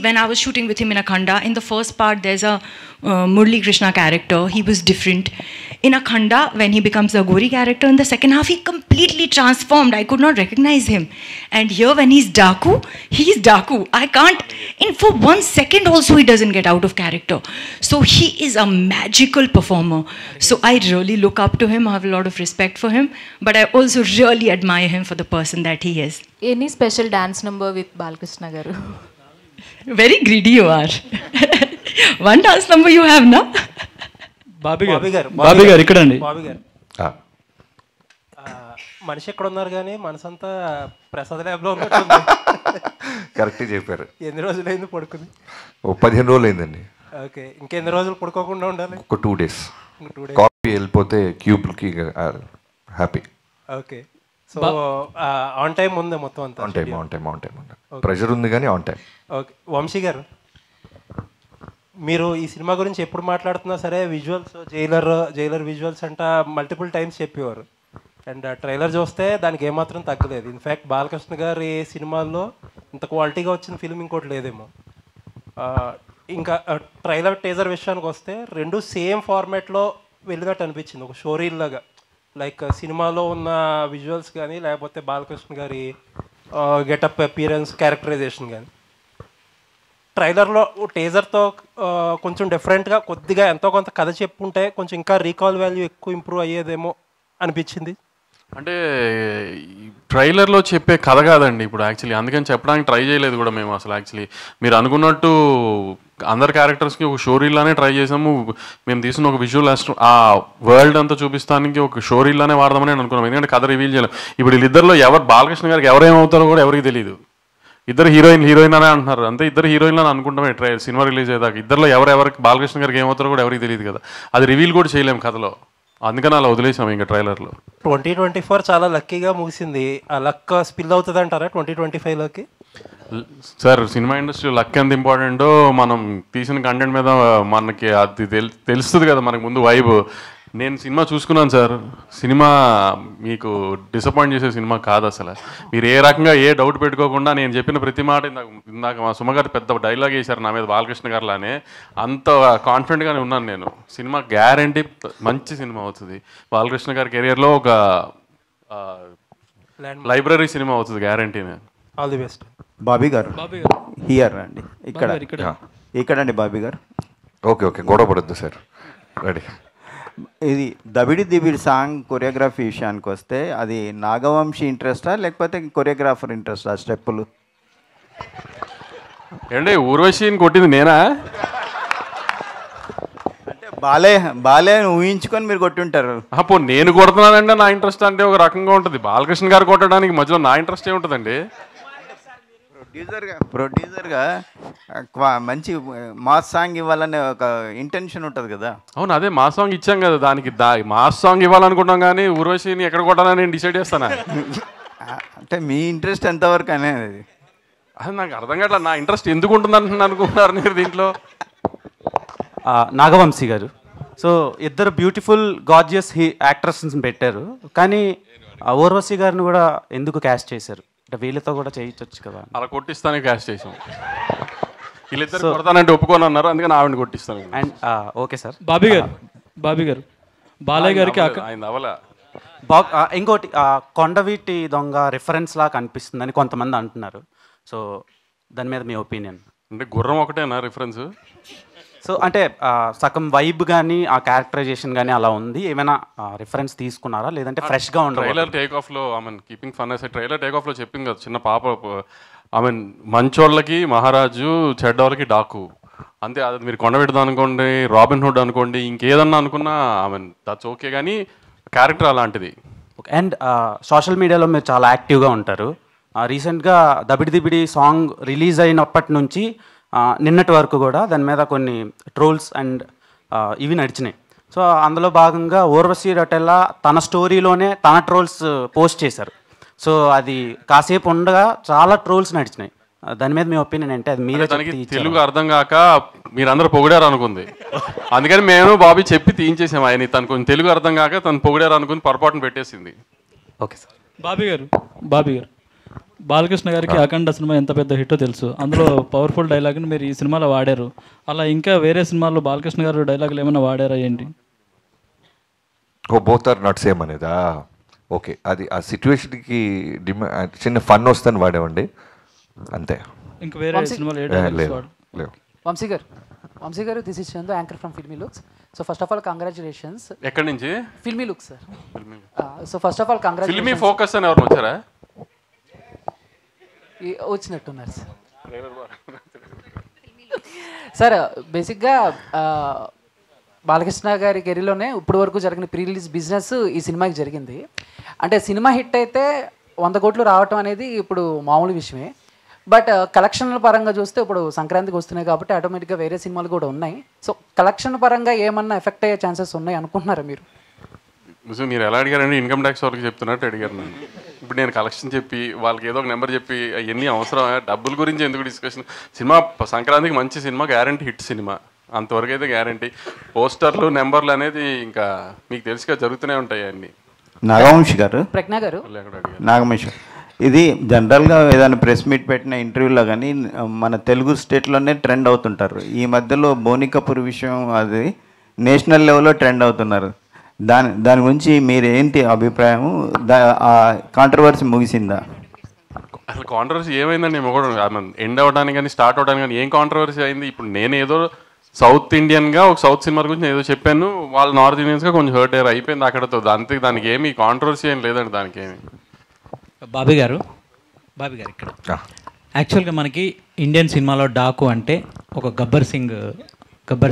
Speaker 13: When I was shooting with him in Akhanda, in the first part there's a Murli Krishna character. He was different. In Akhanda, when he becomes a Gori character, in the second half he completely transformed. I could not recognize him. And here when he's Daku, he's Daku. I can't, for 1 second also he doesn't get out of character. So he is a magical performer. So I really look up to him. I have a lot of respect for him. But I also really admire him for the person that he is.
Speaker 12: Any special dance number with Balakrishna garu?
Speaker 13: Very greedy you are. One dance number you have, na?
Speaker 14: Bobby గారు ఇక్కడండి.
Speaker 15: బాబీ గారు మనిషి ఎక్కడ ఉన్నారు కానీ మనసంతా ప్రసాద్ ల్యాబ్లో ఉన్నట్టుంది.
Speaker 4: కరెక్ట్గా చెప్పారు.
Speaker 15: ఎన్ని రోజులైంది పడుకుంది?
Speaker 4: 15 రోజులు అయిందండి.
Speaker 15: ఓకే, ఇంకెన్ని రోజులు పడుకోకుండా ఉండాలి?
Speaker 4: ఒక 2 days. కాపీ వెళ్ళిపోతే క్యూబ్కి happy.
Speaker 15: Okay, so on time ఉందా మొత్తం అంతా?
Speaker 4: On time. ప్రెషర్ ఉంది కానీ ఆన్ టైం.
Speaker 15: ఓకే, వంశీ గారు మీరు ఈ సినిమా గురించి ఎప్పుడు మాట్లాడుతున్నా సరే విజువల్స్, జైలర్ విజువల్స్ అంట మల్టిపుల్ టైమ్స్ చెప్పేవారు. అండ్ ట్రైలర్ చూస్తే దానికి ఏమాత్రం తగ్గలేదు. ఇన్ఫ్యాక్ట్ బాలకృష్ణ గారి సినిమాల్లో ఇంత క్వాలిటీగా వచ్చిన ఫిల్మ్ ఇంకోటి లేదేమో. ఇంకా ట్రైలర్ టీజర్ విషయానికి వస్తే రెండు సేమ్ ఫార్మాట్లో వెళ్ళినట్టు అనిపించింది, ఒక షోరీల్ లాగా. లైక్ సినిమాలో ఉన్న విజువల్స్ కానీ లేకపోతే బాలకృష్ణ గారి గెటప్ అపియరెన్స్, క్యారెక్టరైజేషన్ కానీ ట్రైలర్లో టీజర్తో కొంచెం డిఫరెంట్గా కొద్దిగా ఎంతో కొంత కథ చెప్పుంటే కొంచెం ఇంకా రీకాల్ వాల్యూ ఎక్కువ ఇంప్రూవ్ అయ్యేదేమో అనిపించింది.
Speaker 2: అంటే ట్రైలర్లో చెప్పే కథ కాదండి ఇప్పుడు యాక్చువల్లీ, అందుకని చెప్పడానికి ట్రై చేయలేదు కూడా మేము అసలు. యాక్చువల్లీ మీరు అనుకున్నట్టు అందరు క్యారెక్టర్స్కి ఒక షోరీలానే ట్రై చేసాము. మేము తీసిన ఒక విజువల్ ఆ వరల్డ్ అంతా చూపిస్తానికి ఒక షోరీలానే వాడదామని అనుకున్నాం, ఎందుకంటే కథ రివీల్ చేయలేం. ఇప్పుడు వీళ్ళిద్దరిలో బాలకృష్ణ గారికి ఎవరేమవుతారో కూడా ఎవరికి తెలియదు. ఇద్దరు హీరోయిన్ అనే అంటున్నారు, అంతే ఇద్దరు హీరోయిన్లు అని అనుకుంటామే సినిమా రిలీజ్ అయ్యేదాకా. ఇద్దరులో ఎవరికి బాలకృష్ణ గారికి ఏమవుతారో కూడా ఎవరికి తెలియదు కదా, అది రివీల్ కూడా చేయలేము కథలో, అందుకని అలా వదిలేసాము ఇంకా ట్రైలర్లో.
Speaker 15: 2024 చాలా లక్కీగా ముగిసింది. ఆ లక్ స్పిల్ అవుతుంది అంటారా 2025లోకి?
Speaker 2: సార్ సినిమా ఇండస్ట్రీ లక్ ఎంత ఇంపార్టెంటో మనం తీసిన కంటెంట్ మీద మనకి అది తెలుస్తుంది కదా మనకు ముందు వైబ్. నేను సినిమా చూసుకున్నాను సార్, సినిమా మీకు డిసప్పాయింట్ చేసే సినిమా కాదు అసలు. మీరు ఏ రకంగా ఏ డౌట్ పెట్టుకోకుండా నేను చెప్పిన ప్రతి మాట ఇందాక మా సుమ గారు పెద్ద డైలాగ్ వేశారు నా మీద బాలకృష్ణ గారులానే, అంత కాన్ఫిడెంట్గానే ఉన్నాను నేను. సినిమా గ్యారంటీ మంచి సినిమా అవుతుంది. బాలకృష్ణ గారి కెరియర్లో ఒక లైబ్రరీ సినిమా అవుతుంది గ్యారంటీనే.
Speaker 15: All the best.
Speaker 16: బాబీ గారు హియర్ అండి, ఇక్కడండి బాబీ గారు.
Speaker 4: ఓకే గొడవ పడద్దు సార్, రెడీ.
Speaker 16: ఇది దబిడి దిబిడి సాంగ్ కొరియోగ్రఫీ విషయానికి వస్తే అది నాగవంశీ ఇంట్రెస్టా లేకపోతే కొరియోగ్రాఫర్ ఇంట్రెస్టా స్టెప్పులు?
Speaker 2: ఏంటి ఊర్వశిని కొట్టింది నేనా?
Speaker 16: అంటే బాలే ఊహించుకొని మీరు కొట్టుంటారు.
Speaker 2: అప్పుడు నేను కొడుతున్నానంటే నా ఇంట్రెస్ట్ అంటే ఒక రకంగా ఉంటుంది. బాలకృష్ణ గారు కొట్టడానికి మధ్యలో నా ఇంట్రెస్ట్ ఏముంటుందండి?
Speaker 16: ప్రొడ్యూసర్గా మంచి మాస్ సాంగ్ ఇవ్వాలనే ఒక ఇంటెన్షన్ ఉంటుంది కదా.
Speaker 2: అవును, అదే మాస్ సాంగ్ ఇచ్చాం కదా, దానికి మాస్ సాంగ్ ఇవ్వాలనుకుంటాం కానీ ఊర్వశిని ఎక్కడ కొట్టాలని నేను డిసైడ్ చేస్తాను.
Speaker 16: అంటే మీ ఇంట్రెస్ట్ ఎంతవరకు అనేది
Speaker 2: అది నాకు అర్థం కావట్లేదు. నా ఇంట్రెస్ట్ ఎందుకు ఉంటుంది అనుకుంటున్నారు మీరు దీంట్లో?
Speaker 17: నాగవంశీ గారు, సో ఇద్దరు బ్యూటిఫుల్ గార్జియస్ యాక్ట్రెస్ని పెట్టారు, కానీ ఊర్వశి గారిని కూడా ఎందుకు క్యాస్ట్ చేశారు? అంటే వీళ్ళతో కూడా చేయించవచ్చు కదా.
Speaker 2: అలా కొట్టిస్తానే క్యాష్ చేసాం. వీళ్ళిద్దరు కొడతానంటే ఒప్పుకొని అన్నారు, అందుకని ఆవిడని కొట్టిస్తాను.
Speaker 17: And okay sir.
Speaker 14: బాబీ గారు బాలయ్య గారికి
Speaker 17: ఇంకోటి కొండవీటి దొంగ రిఫరెన్స్ లా కనిపిస్తుందని కొంతమంది అంటున్నారు. సో దాని మీద మీ ఒపీనియన్?
Speaker 2: అంటే గుర్రం ఒకటేనా రిఫరెన్స్?
Speaker 17: సో అంటే సగం వైబ్ కానీ ఆ క్యారెక్టరైజేషన్ కానీ అలా ఉంది, ఏమైనా రిఫరెన్స్ తీసుకున్నారా లేదంటే ఫ్రెష్గా ఉండదు?
Speaker 2: ట్రైలర్ టేక్ ఆఫ్లో కీపింగ్ ఫన్ అసలు ట్రైలర్ టేక్ ఆఫ్లో చెప్పింది కదా, చిన్న పాప మంచోళ్ళకి మహారాజు, చెడ్డోళ్ళకి డాకు అంతే. అది మీరు కొండ పెడదాం అనుకోండి, రాబిన్ హుడ్ అనుకోండి, ఇంకేదన్నా అనుకున్నా దట్స్ ఓకే, కానీ క్యారెక్టర్ అలాంటిది.
Speaker 17: అండ్ సోషల్ మీడియాలో మీరు చాలా యాక్టివ్గా ఉంటారు. రీసెంట్గా దబిడి దిబిడి సాంగ్ రిలీజ్ అయినప్పటి నుంచి నిన్నటి వరకు కూడా దాని మీద కొన్ని ట్రోల్స్ అండ్ ఇవి నడిచినాయి. సో అందులో భాగంగా ఊర్వశి రొటెల్లా తన స్టోరీలోనే తన ట్రోల్స్ పోస్ట్ చేశారు. సో అది కాసేపు ఉండగా చాలా ట్రోల్స్ నడిచినాయి. దాని మీద మీ ఒపీనియన్ ఏంటి? అది మీరే
Speaker 2: తెలుగు అర్థం కాక మీరందరూ పొగిడారు అనుకుంది, అందుకని మేము బాబీ చెప్పి తీయించేసాము. ఆయన తను కొంచెం తెలుగు అర్థం కాక తను పొగిడారు అనుకుని పొరపాటును పెట్టేసింది.
Speaker 17: Okay sir.
Speaker 14: బాబీ గారు బాలకృష్ణ గారికి అఖండ సినిమా ఎంత పెద్ద హిట్టో తెలుసు. అందులో పవర్ఫుల్ డైలాగ్ని మీరు ఈ సినిమాలో వాడారు. అలా ఇంకా వేరే సినిమాల్లో బాలకృష్ణ గారు డైలాగులు ఏమైనా వాడారా ఏంటి?
Speaker 4: బోత్ ఆర్ నాట్ సేమ్ అనేదా? ఓకే, అది ఆ సిచ్యువేషన్కి చిన్న ఫన్ వస్తుందని వాడేవండి అంతే.
Speaker 14: ఇంకా వేరే సినిమాలో
Speaker 4: లేవు.
Speaker 18: వంశీ గారు, this is Chandu, anchor from filmy looks. So first of all congratulations.
Speaker 2: ఎక్కడి నుంచి?
Speaker 18: Filmy looks sir. So first of all congratulations.
Speaker 2: Filmy focus అని ఎవరు వచ్చారా?
Speaker 18: వచ్చినట్టున్నారు సార్. సార్ బేసిక్గా బాలకృష్ణ గారి కెరీర్లోనే ఇప్పటి వరకు జరిగిన ప్రీ రిలీజ్ బిజినెస్ ఈ సినిమాకి జరిగింది. అంటే సినిమా హిట్ అయితే 100 కోట్లు రావటం అనేది ఇప్పుడు మామూలు విషయమే. బట్ కలెక్షన్ల పరంగా చూస్తే ఇప్పుడు సంక్రాంతికి వస్తున్నాయి కాబట్టి ఆటోమేటిక్గా వేరే సినిమాలు కూడా ఉన్నాయి. సో కలెక్షన్ పరంగా ఏమన్నా ఎఫెక్ట్ అయ్యే ఛాన్సెస్ ఉన్నాయి అనుకుంటున్నారా మీరు?
Speaker 2: మీరు ఎలా అడిగారండి? ఇన్కమ్ ట్యాక్స్ వాళ్ళకి చెప్తున్నట్టు అడిగారు నన్ను. ఇప్పుడు నేను కలెక్షన్ చెప్పి వాళ్ళకి ఏదో ఒక నెంబర్ చెప్పి అవన్నీ అవసరం? డబ్బుల గురించి ఎందుకు డిస్కషన్? సినిమా సంక్రాంతికి మంచి సినిమా, గ్యారంటీ హిట్ సినిమా, అంతవరకు అయితే గ్యారంటీ. పోస్టర్లు నెంబర్లు అనేది ఇంకా మీకు తెలుసుగా జరుగుతూనే ఉంటాయి అన్నీ.
Speaker 16: నాగవంశి గారు,
Speaker 18: ప్రజ్ఞ గారు,
Speaker 16: నాగవంశి, ఇది జనరల్గా ఏదైనా ప్రెస్ మీట్ పెట్టిన ఇంటర్వ్యూలో కానీ మన తెలుగు స్టేట్లోనే ట్రెండ్ అవుతుంటారు. ఈ మధ్యలో బోని కపూర్ విషయం అది నేషనల్ లెవెల్లో ట్రెండ్ అవుతున్నారు. దాని గురించి మీరు ఏంటి అభిప్రాయం? కాంట్రవర్సీ ముగిసిందా?
Speaker 2: అసలు కాంట్రవర్సీ ఏమైందండి? ఎండ్ అవ్వడానికి కానీ స్టార్ట్ అవ్వడానికి కానీ ఏం కాంట్రవర్సీ అయింది? ఇప్పుడు నేను ఏదో సౌత్ ఇండియన్గా ఒక సౌత్ సినిమా గురించి ఏదో చెప్పాను, వాళ్ళు నార్త్ ఇండియన్స్గా కొంచెం హర్ట్ అయ్యారు, అయిపోయింది అక్కడతో. దానికి ఏమి కాంట్రవర్సీ ఏం లేదండి. దానికి ఏమి.
Speaker 19: బాబీ గారు ఇక్కడ యాక్చువల్గా మనకి ఇండియన్ సినిమాలో డాకు అంటే ఒక గబ్బర్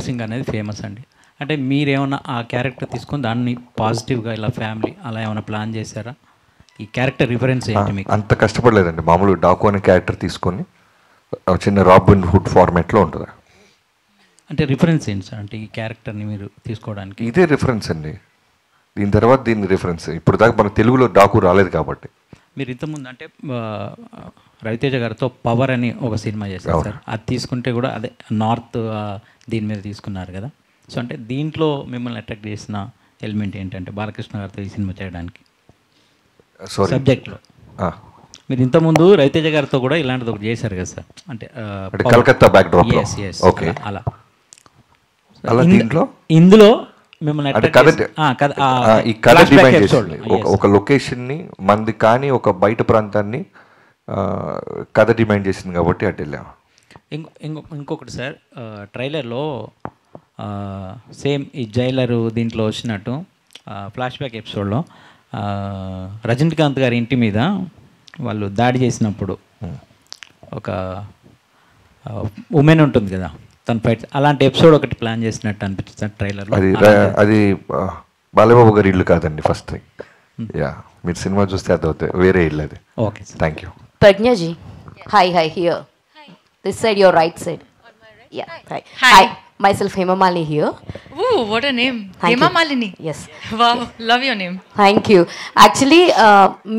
Speaker 19: సింగ్ అనేది ఫేమస్ అండి. అంటే మీరేమన్నా ఆ క్యారెక్టర్ తీసుకొని దాన్ని పాజిటివ్గా ఇలా ఫ్యామిలీ అలా ఏమైనా ప్లాన్ చేశారా? ఈ క్యారెక్టర్ రిఫరెన్స్ ఏంటి మీకు?
Speaker 4: అంత కష్టపడలేదండి. మామూలు డాకు అనే క్యారెక్టర్ తీసుకొని చిన్న రాబిన్ హుడ్ ఫార్మాట్లో ఉంటుంది.
Speaker 19: అంటే రిఫరెన్స్ ఏంటి సార్? అంటే ఈ క్యారెక్టర్ని మీరు తీసుకోవడానికి
Speaker 4: ఇదే రిఫరెన్స్ అండి. దీని తర్వాత దీని రిఫరెన్స్. ఇప్పుడు దాకా మన తెలుగులో డాకు రాలేదు కాబట్టి.
Speaker 19: మీరు ఇంతకుముందు అంటే రవితేజ గారితో పవర్ అని ఒక సినిమా చేశారు సార్. అది తీసుకుంటే కూడా అదే నార్త్ దీని మీద తీసుకున్నారు కదా. సో అంటే దీంట్లో మిమ్మల్ని అట్రాక్ట్ చేసిన ఎలిమెంట్ ఏంటంటే బాలకృష్ణ గారితో ఈ సినిమా చేయడానికి సబ్జెక్ట్లో? మీరు ఇంతకుముందు రవితేజ గారితో కూడా ఇలాంటిది ఒకటి చేశారు కదా సార్, అంటే
Speaker 4: కలకత్తా బ్యాక్ డ్రాప్. ఓకే, అలా
Speaker 19: ఇందులో మిమ్మల్ని
Speaker 4: ఈ కథ డిమాండ్ చేసింది ఒక లొకేషన్ని మంది కానీ ఒక బయట ప్రాంతాన్ని కథ డిమాండ్ చేసింది కాబట్టి అటు వెళ్ళాము.
Speaker 19: ఇంకొకటి సార్, ట్రైలర్లో సేమ్ ఈ జైలరు దీంట్లో వచ్చినట్టు ఫ్లాష్ బ్యాక్ ఎపిసోడ్లో రజనీకాంత్ గారి ఇంటి మీద వాళ్ళు దాడి చేసినప్పుడు ఒక ఉమెన్ ఉంటుంది కదా తన ఫైట్, అలాంటి ఎపిసోడ్ ఒకటి ప్లాన్ చేసినట్టు అనిపిస్తుంది ట్రైలర్లో.
Speaker 4: అది బాలబాబు గారి ఇల్లు కాదండి ఫస్ట్ థింగ్. యా, మీరు సినిమా చూస్తే అది అవుతాయి, వేరే ఇల్లు అది.
Speaker 19: Okay,
Speaker 4: thank you.
Speaker 20: Pragnaji. Hi, here. This side, your right side. Yeah, hi. Hi. Myself, Hema Malini here.
Speaker 13: Ooh, what a name.
Speaker 20: Thank
Speaker 13: Hema
Speaker 20: you.
Speaker 13: Malini.
Speaker 20: Yes.
Speaker 13: Wow, love your name.
Speaker 20: Thank you. Actually,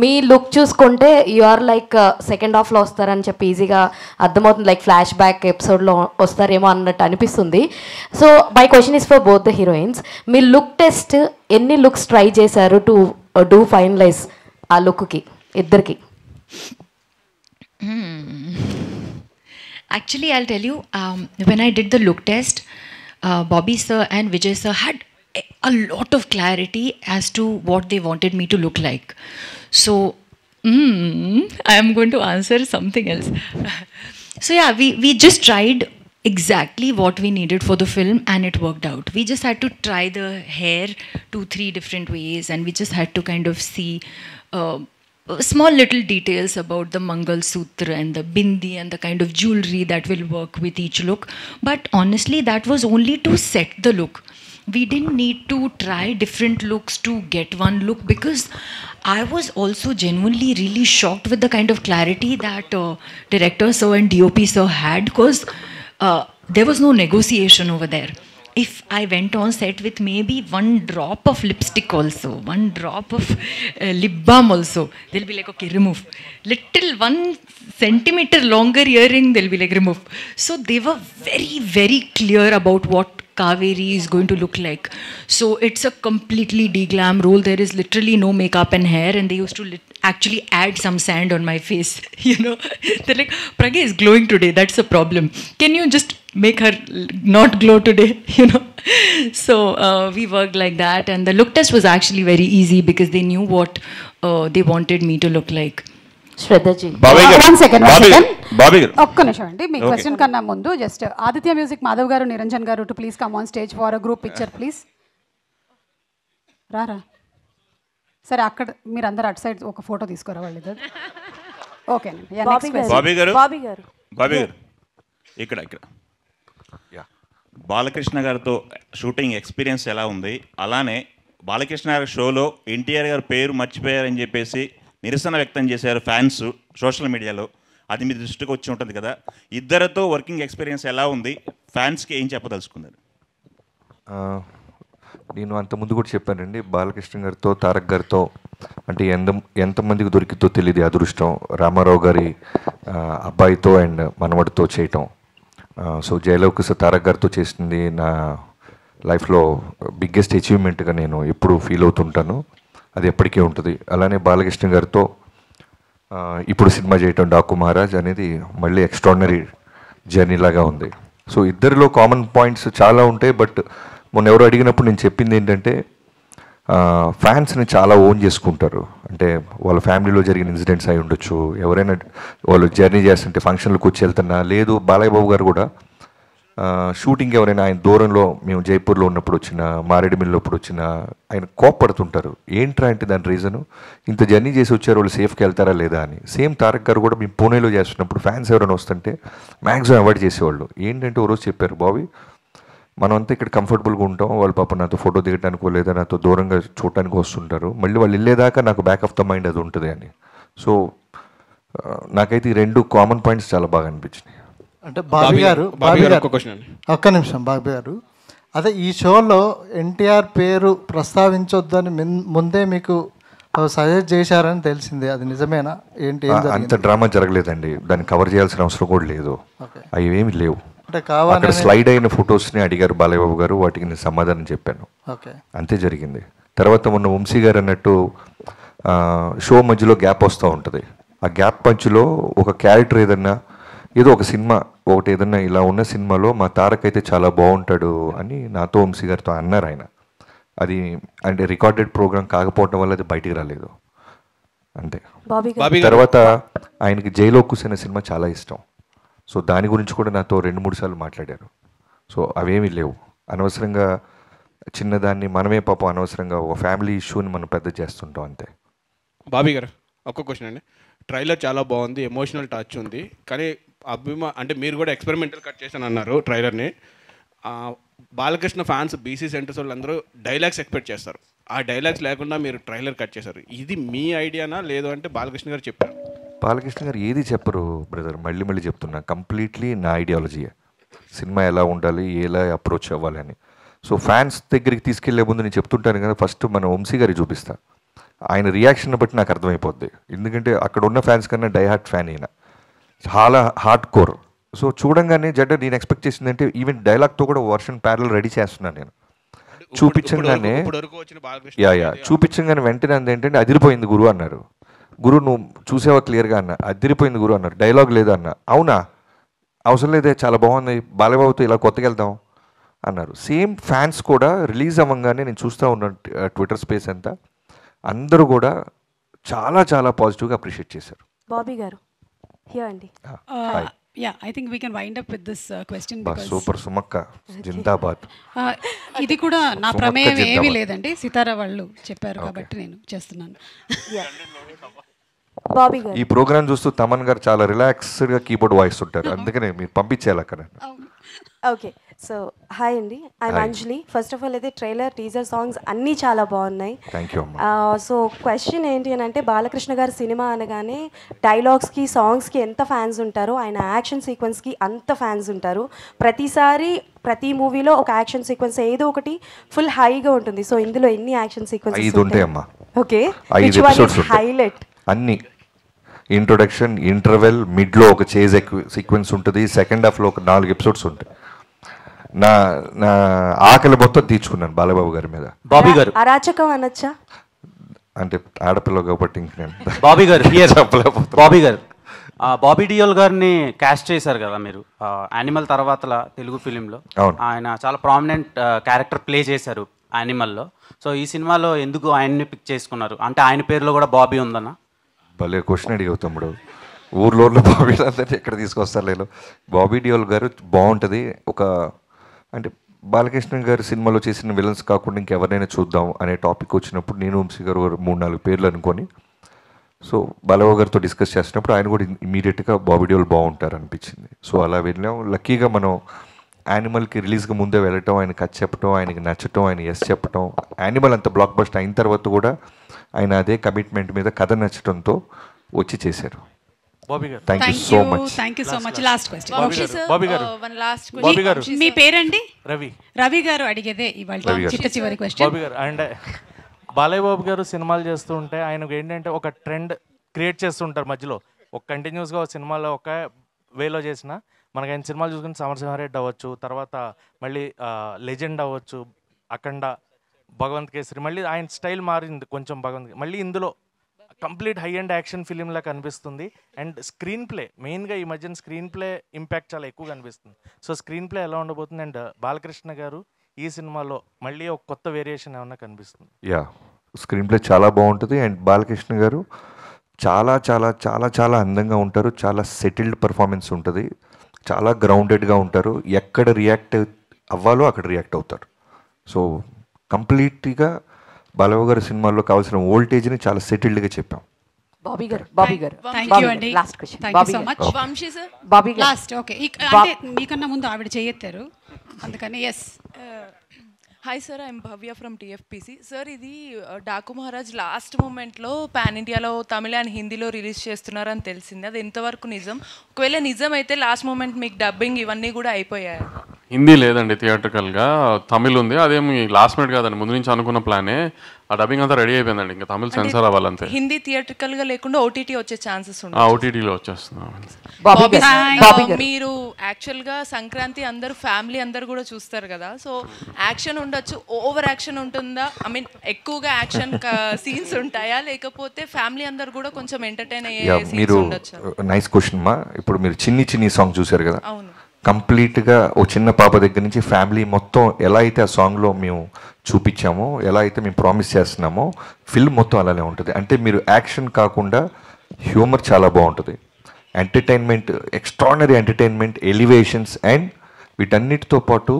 Speaker 20: me look చూసుకుంటే you are like second హాఫ్లో వస్తారని చెప్పి ఈజీగా అర్థమవుతుంది, like flash back ఎపిసోడ్లో వస్తారేమో అన్నట్టు అనిపిస్తుంది. So my question is for both the heroines. Me look test ఎన్ని లుక్స్ ట్రై చేశారు టు డూ ఫైనలైజ్ ఆ లుక్కి ఇద్దరికి?
Speaker 13: Actually, I'll tell you, when I did the look test, Bobby sir and Vijay sir had a lot of clarity as to what they wanted me to look like. So, I am going to answer something else. So yeah, we just tried exactly what we needed for the film and it worked out. We just had to try the hair 2-3 different ways and we just had to kind of see small little details about the Mangal Sutra and the bindi and the kind of jewelry that will work with each look. But honestly, that was only to set the look. We didn't need to try different looks to get one look because I was also genuinely really shocked with the kind of clarity that director sir and DOP sir had because there was no negotiation over there. If I went on set with maybe one drop of lipstick also, one drop of lip balm also, they'll be like, okay, remove. Little 1 centimeter longer earring, they'll be like, remove. So they were very, very clear about what Kaveri is going to look like. So it's a completely de-glam role. There is literally no makeup and hair and they used to actually add some sand on my face, you know. They're like, Pragya is glowing today, that's a problem. Can you just make her not glow today, you know? So we worked like that and the look test was actually very easy because they knew what they wanted me to look like.
Speaker 20: శ్రద్ధజీ,
Speaker 21: one second
Speaker 11: Bobby గారు
Speaker 21: ఒక్క నిమిషం అండి. మీ question కన్నా ముందు just Aditya music Madhav గారు, నిరంజన్ గారు to please come on stage for a group picture please. రారా సరే, అక్కడ మీరు అందరు అటు సైడ్ ఒక ఫోటో తీసుకోరా వాళ్ళు ఇద్దరు. ఓకే బాబీ గారు ఇక్కడ బాలకృష్ణ గారితో షూటింగ్ ఎక్స్పీరియన్స్ ఎలా ఉంది? అలానే బాలకృష్ణ గారి షోలో ఎన్టీఆర్ గారి పేరు మర్చిపోయారని చెప్పేసి నిరసన వ్యక్తం చేశారు ఫ్యాన్స్ సోషల్ మీడియాలో. అది మీ దృష్టికి వచ్చి ఉంటుంది కదా, ఇద్దరితో వర్కింగ్ ఎక్స్పీరియన్స్ ఎలా ఉంది? ఫ్యాన్స్కి ఏం చెప్పదలుచుకున్నారు?
Speaker 4: నేను అంతకుముందు కూడా చెప్పానండి, బాలకృష్ణ గారితో తారక్ గారితో అంటే ఎంతమందికి దొరికితో తెలియదు అదృష్టం. రామారావు గారి అబ్బాయితో అండ్ మనవడితో చేయటం. సో జయలవకుశ తారక్ గారితో చేసింది నా లైఫ్లో బిగ్గెస్ట్ అచీవ్మెంట్గా నేను ఎప్పుడు ఫీల్ అవుతుంటాను. అది ఎప్పటికీ ఉంటుంది. అలానే బాలకృష్ణ గారితో ఇప్పుడు సినిమా చేయటం డాకు మహారాజ్ అనేది మళ్ళీ ఎక్స్ట్రాడినరీ జర్నీ లాగా ఉంది. సో ఇద్దరిలో కామన్ పాయింట్స్ చాలా ఉంటాయి. బట్ మొన్న ఎవరు అడిగినప్పుడు నేను చెప్పింది ఏంటంటే ఫ్యాన్స్ని చాలా ఓన్ చేసుకుంటారు. అంటే వాళ్ళ ఫ్యామిలీలో జరిగిన ఇన్సిడెంట్స్ అయి ఉండొచ్చు, ఎవరైనా వాళ్ళు జర్నీ చేస్తుంటే ఫంక్షన్లకు వచ్చి వెళ్తున్నా, లేదు బాలయ్య బాబు గారు కూడా షూటింగ్ ఎవరైనా ఆయన దూరంలో మేము జైపూర్లో ఉన్నప్పుడు వచ్చిన, మారేడుమిల్లి అప్పుడు వచ్చిన ఆయన కోప్పడుతుంటారు. ఏంట్రా అంటే దాని రీజను ఇంత జర్నీ చేసి వచ్చారు, వాళ్ళు సేఫ్కి వెళ్తారా లేదా అని. సేమ్ తారక్ గారు కూడా మేము పూణేలో చేస్తున్నప్పుడు ఫ్యాన్స్ ఎవరైనా వస్తుంటే మ్యాక్సిమం అవాయిడ్ చేసేవాళ్ళు. ఏంటంటే ఓ రోజు చెప్పారు, బాబీ మనం అంతా ఇక్కడ కంఫర్టబుల్గా ఉంటాం, వాళ్ళు పాప నాతో ఫోటో దిగడానికో లేదా నాతో దూరంగా చూడటానికి వస్తుంటారు, మళ్ళీ వాళ్ళు వెళ్ళేదాకా నాకు బ్యాక్ ఆఫ్ ద మైండ్ అది ఉంటుంది అని. సో నాకైతే ఈ రెండు కామన్ పాయింట్స్ చాలా బాగా అనిపించినాయి.
Speaker 22: అంటే బాబీ గారు ఒక్క నిమిషం, బాబీ గారు అదే ఈ షోలో ఎన్టీఆర్ పేరు ప్రస్తావించొద్దని ముందే మీకు సజెస్ట్ చేశారని తెలిసింది, అది నిజమేనా? ఏంటి?
Speaker 4: అంత డ్రామా జరగలేదండి, దాన్ని కవర్ చేయాల్సిన అవసరం కూడా లేదు, అవి ఏమి లేవు.
Speaker 22: అంటే కావాలి
Speaker 4: అక్కడ స్లైడ్ అయిన ఫొటోస్ని అడిగారు బాలయ్య బాబు గారు, వాటికి నేను సమాధానం చెప్పాను, అంతే జరిగింది. తర్వాత మొన్న వంశీ గారు అన్నట్టు షో మధ్యలో గ్యాప్ వస్తూ ఉంటుంది. ఆ గ్యాప్ మధ్యలో ఒక క్యారెక్టర్ ఏదన్నా ఏదో ఒక సినిమా ఒకటి ఏదన్నా ఇలా ఉన్న సినిమాలో మా తారక్ అయితే చాలా బాగుంటాడు అని నాతో వంశీ గారితో అన్నారు ఆయన. అది అంటే రికార్డెడ్ ప్రోగ్రామ్ కాకపోవడం వల్ల అది బయటికి రాలేదు అంతే. తర్వాత ఆయనకి జైలో కూర్చున్న సినిమా చాలా ఇష్టం, సో దాని గురించి కూడా నాతో 2-3 సార్లు మాట్లాడారు. సో అవేమీ లేవు, అనవసరంగా చిన్నదాన్ని మనమే పాపం అనవసరంగా ఒక ఫ్యామిలీ ఇష్యూని మనం పెద్ద చేస్తుంటాం అంతే.
Speaker 1: బాబీ గారు ఒక్క క్వశ్చన్ అండి. ట్రైలర్ చాలా బాగుంది, ఎమోషనల్ టచ్ ఉంది, కానీ అంటే మీరు కూడా ఎక్స్పెరిమెంటల్ కట్ చేశాను అన్నారు ట్రైలర్ని. బాలకృష్ణ ఫ్యాన్స్ బీసీ సెంటర్స్ వాళ్ళందరూ డైలాగ్స్ ఎక్స్పెక్ట్ చేస్తారు, ఆ డైలాగ్స్ లేకుండా మీరు ట్రైలర్ కట్ చేశారు. ఇది మీ ఐడియానా లేదు అంటే బాలకృష్ణ గారు చెప్పారు?
Speaker 4: బాలకృష్ణ గారు ఏది చెప్పరు బ్రదర్, మళ్ళీ మళ్ళీ చెప్తున్నా, కంప్లీట్లీ నా ఐడియాలజీయే. సినిమా ఎలా ఉండాలి, ఎలా అప్రోచ్ అవ్వాలి అని. సో ఫ్యాన్స్ దగ్గరికి తీసుకెళ్లే ముందు నేను చెప్తుంటాను కదా, ఫస్ట్ మన వంశీ గారికి చూపిస్తా, ఆయన రియాక్షన్ బట్టి నాకు అర్థమైపోద్ది. ఎందుకంటే అక్కడ ఉన్న ఫ్యాన్స్ కన్నా డైహార్ట్ ఫ్యాన్ అయినా చాలా హార్డ్ కోర్. సో చూడంగానే జడ్డ నేను ఎక్స్పెక్ట్ చేసింది అంటే ఈవెన్ డైలాగ్తో కూడా వర్షన్ ప్యారల్ రెడీ చేస్తున్నాను నేను. చూపించగానే చూపించగానే వెంటనే ఏంటంటే అదిరిపోయింది గురు అన్నారు. గురు నువ్వు చూసావా క్లియర్గా అన్న, అదిరిపోయింది గురు అన్నారు. డైలాగ్ లేదా అన్న, అవునా అవసరం లేదే చాలా బాగుంది, బాలయ్యబాబుతో ఇలా కొత్తగా వెళ్దాం అన్నారు. సేమ్ ఫ్యాన్స్ కూడా రిలీజ్ అవ్వగానే నేను చూస్తూ ఉన్నాను ట్విట్టర్ స్పేస్ అంతా, అందరూ కూడా చాలా చాలా పాజిటివ్గా అప్రిషియేట్ చేశారు.
Speaker 3: బాబీ గారు హియర్ అండి.
Speaker 23: Yeah, I think we can wind up with this question because
Speaker 4: super సుమక్క జిందాబాద్.
Speaker 23: ఇది కూడా నా ప్రమేయం ఏమీ లేదండి, సితారా వాళ్ళు చెప్పారు కాబట్టి నేను చేస్తున్నాను.
Speaker 3: బాబీ గారు
Speaker 4: ఈ ప్రోగ్రామ్ చూస్తూ తమన్ గారు చాలా రిలాక్స్డ్గా కీబోర్డ్ వాయిస్ ఉంటారు, అందుకనే మీరు పంపించేయాలి అక్కడ.
Speaker 3: ఓకే, సో హాయ్ అండి, I'm Anjali. First of all అయితే ట్రైలర్, టీజర్, సాంగ్స్ అన్నీ చాలా బాగున్నాయి.
Speaker 4: Thank you.
Speaker 3: సో క్వశ్చన్ ఏంటి అని అంటే, బాలకృష్ణ గారి సినిమా అనగానే డైలాగ్స్కి, సాంగ్స్కి ఎంత ఫ్యాన్స్ ఉంటారో, ఆయన యాక్షన్ సీక్వెన్స్కి అంత ఫ్యాన్స్ ఉంటారు. ప్రతిసారి ప్రతి మూవీలో ఒక యాక్షన్ సీక్వెన్స్ ఏదో ఒకటి ఫుల్ హైగా ఉంటుంది. సో ఇందులో ఎన్ని యాక్షన్ సీక్వెన్సెస్
Speaker 4: ఉంటాయమ్మా?
Speaker 3: ఓకే,
Speaker 4: హైలైట్ అన్ని ఇంట్రొడక్షన్, ఇంటర్వెల్, మిడ్లో ఒక చేజ్ సీక్వెన్స్ ఉంటుంది, సెకండ్ హాఫ్లో ఒక 4 ఎపిసోడ్స్ ఉంటాయి. నా నా ఆకలి మొత్తం తీర్చుకున్నాను బాలబాబు గారి మీద.
Speaker 3: బాబీ గారు అరాచకం అనొచ్చా
Speaker 4: అంటే ఆడపిల్ల కాబట్టి ఇంక నేను
Speaker 17: బాబీ గారు బాబీ గారు బాబీ డియోల్ గారిని క్యాస్ట్ చేశారు కదా మీరు యానిమల్ తర్వాత తెలుగు ఫిలింలో. ఆయన చాలా ప్రామినెంట్ క్యారెక్టర్ ప్లే చేశారు యానిమల్లో. సో ఈ సినిమాలో ఎందుకు ఆయన్ని పిక్ చేసుకున్నారు? అంటే ఆయన పేరులో కూడా బాబీ ఉందన్నా?
Speaker 4: భలే క్వశ్చన్ అడిగావు తమ్ముడు. ఊర్లో బాబీ అందరినీ ఎక్కడ తీసుకొస్తారు లేదు. బాబీ డియోల్ గారు బాగుంటుంది. ఒక అంటే బాలకృష్ణ గారు సినిమాలో చేసిన విలన్స్ కాకుండా ఇంకెవరినైనా చూద్దాం అనే టాపిక్ వచ్చినప్పుడు నేను వంశీ గారు 3-4 పేర్లు అనుకొని, సో బాలబాబు గారితో డిస్కస్ చేసినప్పుడు ఆయన కూడా ఇమీడియట్గా బాబీ డియోల్ బాగుంటారు అనిపించింది. సో అలా వెళ్ళాం. లక్కీగా మనం యానిమల్కి రిలీజ్గా ముందే వెళ్ళటం, ఆయన కథ చెప్పటం, ఆయనకి నచ్చటం, ఆయన ఎస్ చెప్పటం, యానిమల్ అంత బ్లాక్ బస్టర్ అయిన తర్వాత కూడా ఆయన అదే కమిట్మెంట్ మీద కథ నచ్చటంతో వచ్చి చేశారు. Thank you so much.
Speaker 23: Thank you so much. Last question
Speaker 24: Bobby గారు.
Speaker 23: మీ పేరండి?
Speaker 24: రవి.
Speaker 23: రవి గారు అడిగేదే ఇవాళ చివరి క్వశ్చన్.
Speaker 24: బాబీ గారు అండ్ బాలయ్య బాబు గారు సినిమాలు చేస్తూ ఉంటే ఆయనకు ఏంటంటే ఒక ట్రెండ్ క్రియేట్ చేస్తుంటారు మధ్యలో. ఒక కంటిన్యూస్గా ఒక సినిమాలో ఒక వేలో చేసిన మనకు ఆయన సినిమాలు చూసుకుని సమరసింహారెడ్డి అవ్వచ్చు, తర్వాత మళ్ళీ లెజెండ్ అవ్వచ్చు, అఖండ, భగవంత్ కేసరి, మళ్ళీ ఆయన స్టైల్ మారింది కొంచెం భగవంత్. మళ్ళీ ఇందులో కంప్లీట్ హై అండ్ యాక్షన్ ఫిలింలా కనిపిస్తుంది. అండ్ స్క్రీన్ ప్లే మెయిన్గా ఈ మధ్యన స్క్రీన్ ప్లే ఇంపాక్ట్ చాలా ఎక్కువ కనిపిస్తుంది. సో స్క్రీన్ ప్లే ఎలా ఉండబోతుంది? అండ్ బాలకృష్ణ గారు ఈ సినిమాలో మళ్ళీ ఒక కొత్త వేరియేషన్ ఏమన్నా కనిపిస్తుంది?
Speaker 4: యా, స్క్రీన్ ప్లే చాలా బాగుంటుంది. అండ్ బాలకృష్ణ గారు చాలా చాలా చాలా చాలా అందంగా ఉంటారు. చాలా సెటిల్డ్ పర్ఫార్మెన్స్ ఉంటుంది. చాలా గ్రౌండెడ్గా ఉంటారు. ఎక్కడ రియాక్ట్ అవ్వాలో అక్కడ రియాక్ట్ అవుతారు. సో కంప్లీట్గా బాలబాబు గారి సినిమాల్లో కావాల్సిన వోల్టేజ్ని చాలా సెటిల్డ్గా చెప్పాం.
Speaker 3: బాబీ గారు బాబీ గారు
Speaker 23: థ్యాంక్ యూ అండి.
Speaker 3: Last question.
Speaker 23: Thank you so much.
Speaker 3: Vamsi sir Bobby గారు
Speaker 23: లాస్ట్. ఓకే, అంటే మీకన్నా ముందు ఆవిడ చేయెత్తారు అందుకని. Yes
Speaker 25: hi sir, I'm Bhavya from TFPC. Sir ఇది డాకు మహారాజ్ లాస్ట్ మూమెంట్లో పాన్ ఇండియాలో తమిళ అండ్ హిందీలో రిలీజ్ చేస్తున్నారని తెలిసింది. అది ఎంతవరకు నిజం? ఒకవేళ నిజం అయితే లాస్ట్ మూమెంట్ మీకు డబ్బింగ్ ఇవన్నీ కూడా అయిపోయాయి?
Speaker 2: హిందీ లేదండి, థియేట్రికల్గా తమిళ్ ఉంది. అదేమి లాస్ట్ మినిట్ కాదండి, ముందు నుంచి అనుకున్న ప్లానే. ఆ డబ్బింగ్ అంతా రెడీ అయిపోయిందండి, ఇంకా తమిళ్ సెన్సార్ అవ్వాలంతే.
Speaker 25: హిందీ థియేట్రికల్గా లేకుండా ఓటీటీ వచ్చే ఛాన్సెస్ ఉన్నాయి?
Speaker 2: ఓటీటీలో వచ్చేస్తున్నాం.
Speaker 25: మీరు యాక్చువల్గా సంక్రాంతి అందరూ ఫ్యామిలీ అందరు కూడా చూస్తారు కదా, సో యాక్షన్ ఉండొచ్చు, ఓవర్ యాక్షన్ ఉంటుందా? ఐ మీన్ ఎక్కువగా యాక్షన్ సీన్స్ ఉంటాయా, లేకపోతే ఫ్యామిలీ అందరు కూడా కొంచెం ఎంటర్టైన్ అయ్యే సీన్స్ ఉండొచ్చు?
Speaker 4: నైస్ క్వశ్చన్ మా. ఇప్పుడు మీరు చిన్ని చిన్ని సాంగ్ చూసారు కదా,
Speaker 25: అవును,
Speaker 4: కంప్లీట్గా ఓ చిన్న పాప దగ్గర నుంచి ఫ్యామిలీ మొత్తం ఎలా అయితే ఆ సాంగ్లో మేము చూపించామో, ఎలా అయితే మేము ప్రామిస్ చేస్తున్నామో, ఫిల్మ్ మొత్తం అలానే ఉంటుంది. అంటే మీరు యాక్షన్ కాకుండా హ్యూమర్ చాలా బాగుంటుంది, entertainment, extraordinary entertainment, elevations, and వీటన్నిటితో పాటు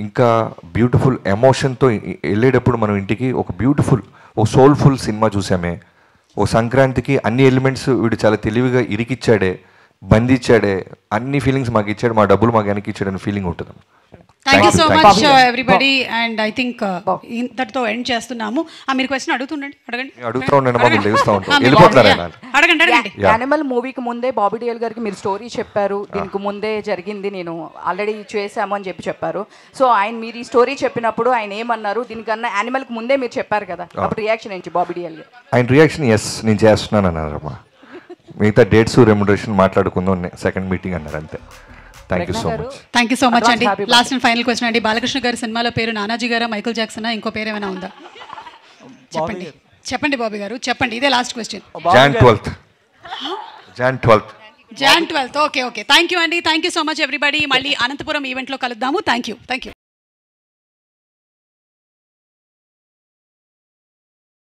Speaker 4: ఇంకా బ్యూటిఫుల్ ఎమోషన్తో వెళ్ళేటప్పుడు మనం ఇంటికి ఒక బ్యూటిఫుల్ ఒక సోల్ఫుల్ సినిమా చూసామే. ఓ సంక్రాంతికి అన్ని ఎలిమెంట్స్ వీడు చాలా తెలివిగా ఇరికిచ్చాడే, బంధించాడే, అన్ని ఫీలింగ్స్ మాకు ఇచ్చాడు, మా డబ్బులు మాకు వెనక్కి ఇచ్చాడని ఫీలింగ్ ఉంటుంది.
Speaker 23: Thank you so much everybody. And I think ఇంతటితో ఎండ్ చేస్తున్నాము. మీరు క్వశ్చన్ అడుగుతుండండి, అడగండి.
Speaker 4: అడుగుతూ ఉండండి, మాకు తెలుస్తూ ఉంటాం. వెళ్ళిపోతున్నారు
Speaker 23: అడగండి అడగండి.
Speaker 5: యానిమల్ మూవీకి ముందే బాబీ డియోల్ గారికి మీరు స్టోరీ చెప్పారు, దీనికి ముందే జరిగింది, నేను ఆల్రెడీ చేశాము అని చెప్పారు. సో మీరు ఈ స్టోరీ చెప్పినప్పుడు ఆయన ఏమన్నారు, దీనికన్నా యానిమల్కి ముందే మీరు చెప్పారు కదా, అప్పుడు రియాక్షన్ ఏంటి బాబీ డియోల్ గారు?
Speaker 4: ఆయన రియాక్షన్ ఎస్ నేను చేస్తున్నాను అన్నారమ్మా. మిగతా డేట్స్ రెమ్యునరేషన్ మాట్లాడుకుందాం సెకండ్ మీటింగ్ అన్నారు అంతే. Thank you so much.
Speaker 23: Thank you so much అండి. లాస్ట్ అండ్ ఫైనల్ క్వశ్చన్ అండి. బాలకృష్ణ గారి సినిమాలో పేరు నానాజీ గారా, మైకల్ జాక్సనా, ఇంకో పేరు ఏమైనా ఉందా? చెప్పండి చెప్పండి బాబీ గారు, చెప్పండి. ఇదే last question.
Speaker 4: Jan 12th.
Speaker 23: Jan 12th. Okay okay. Thank you అండి. Thank you so much everybody. మళ్ళీ అనంతపురం ఈవెంట్లో కలుద్దాము. Thank you.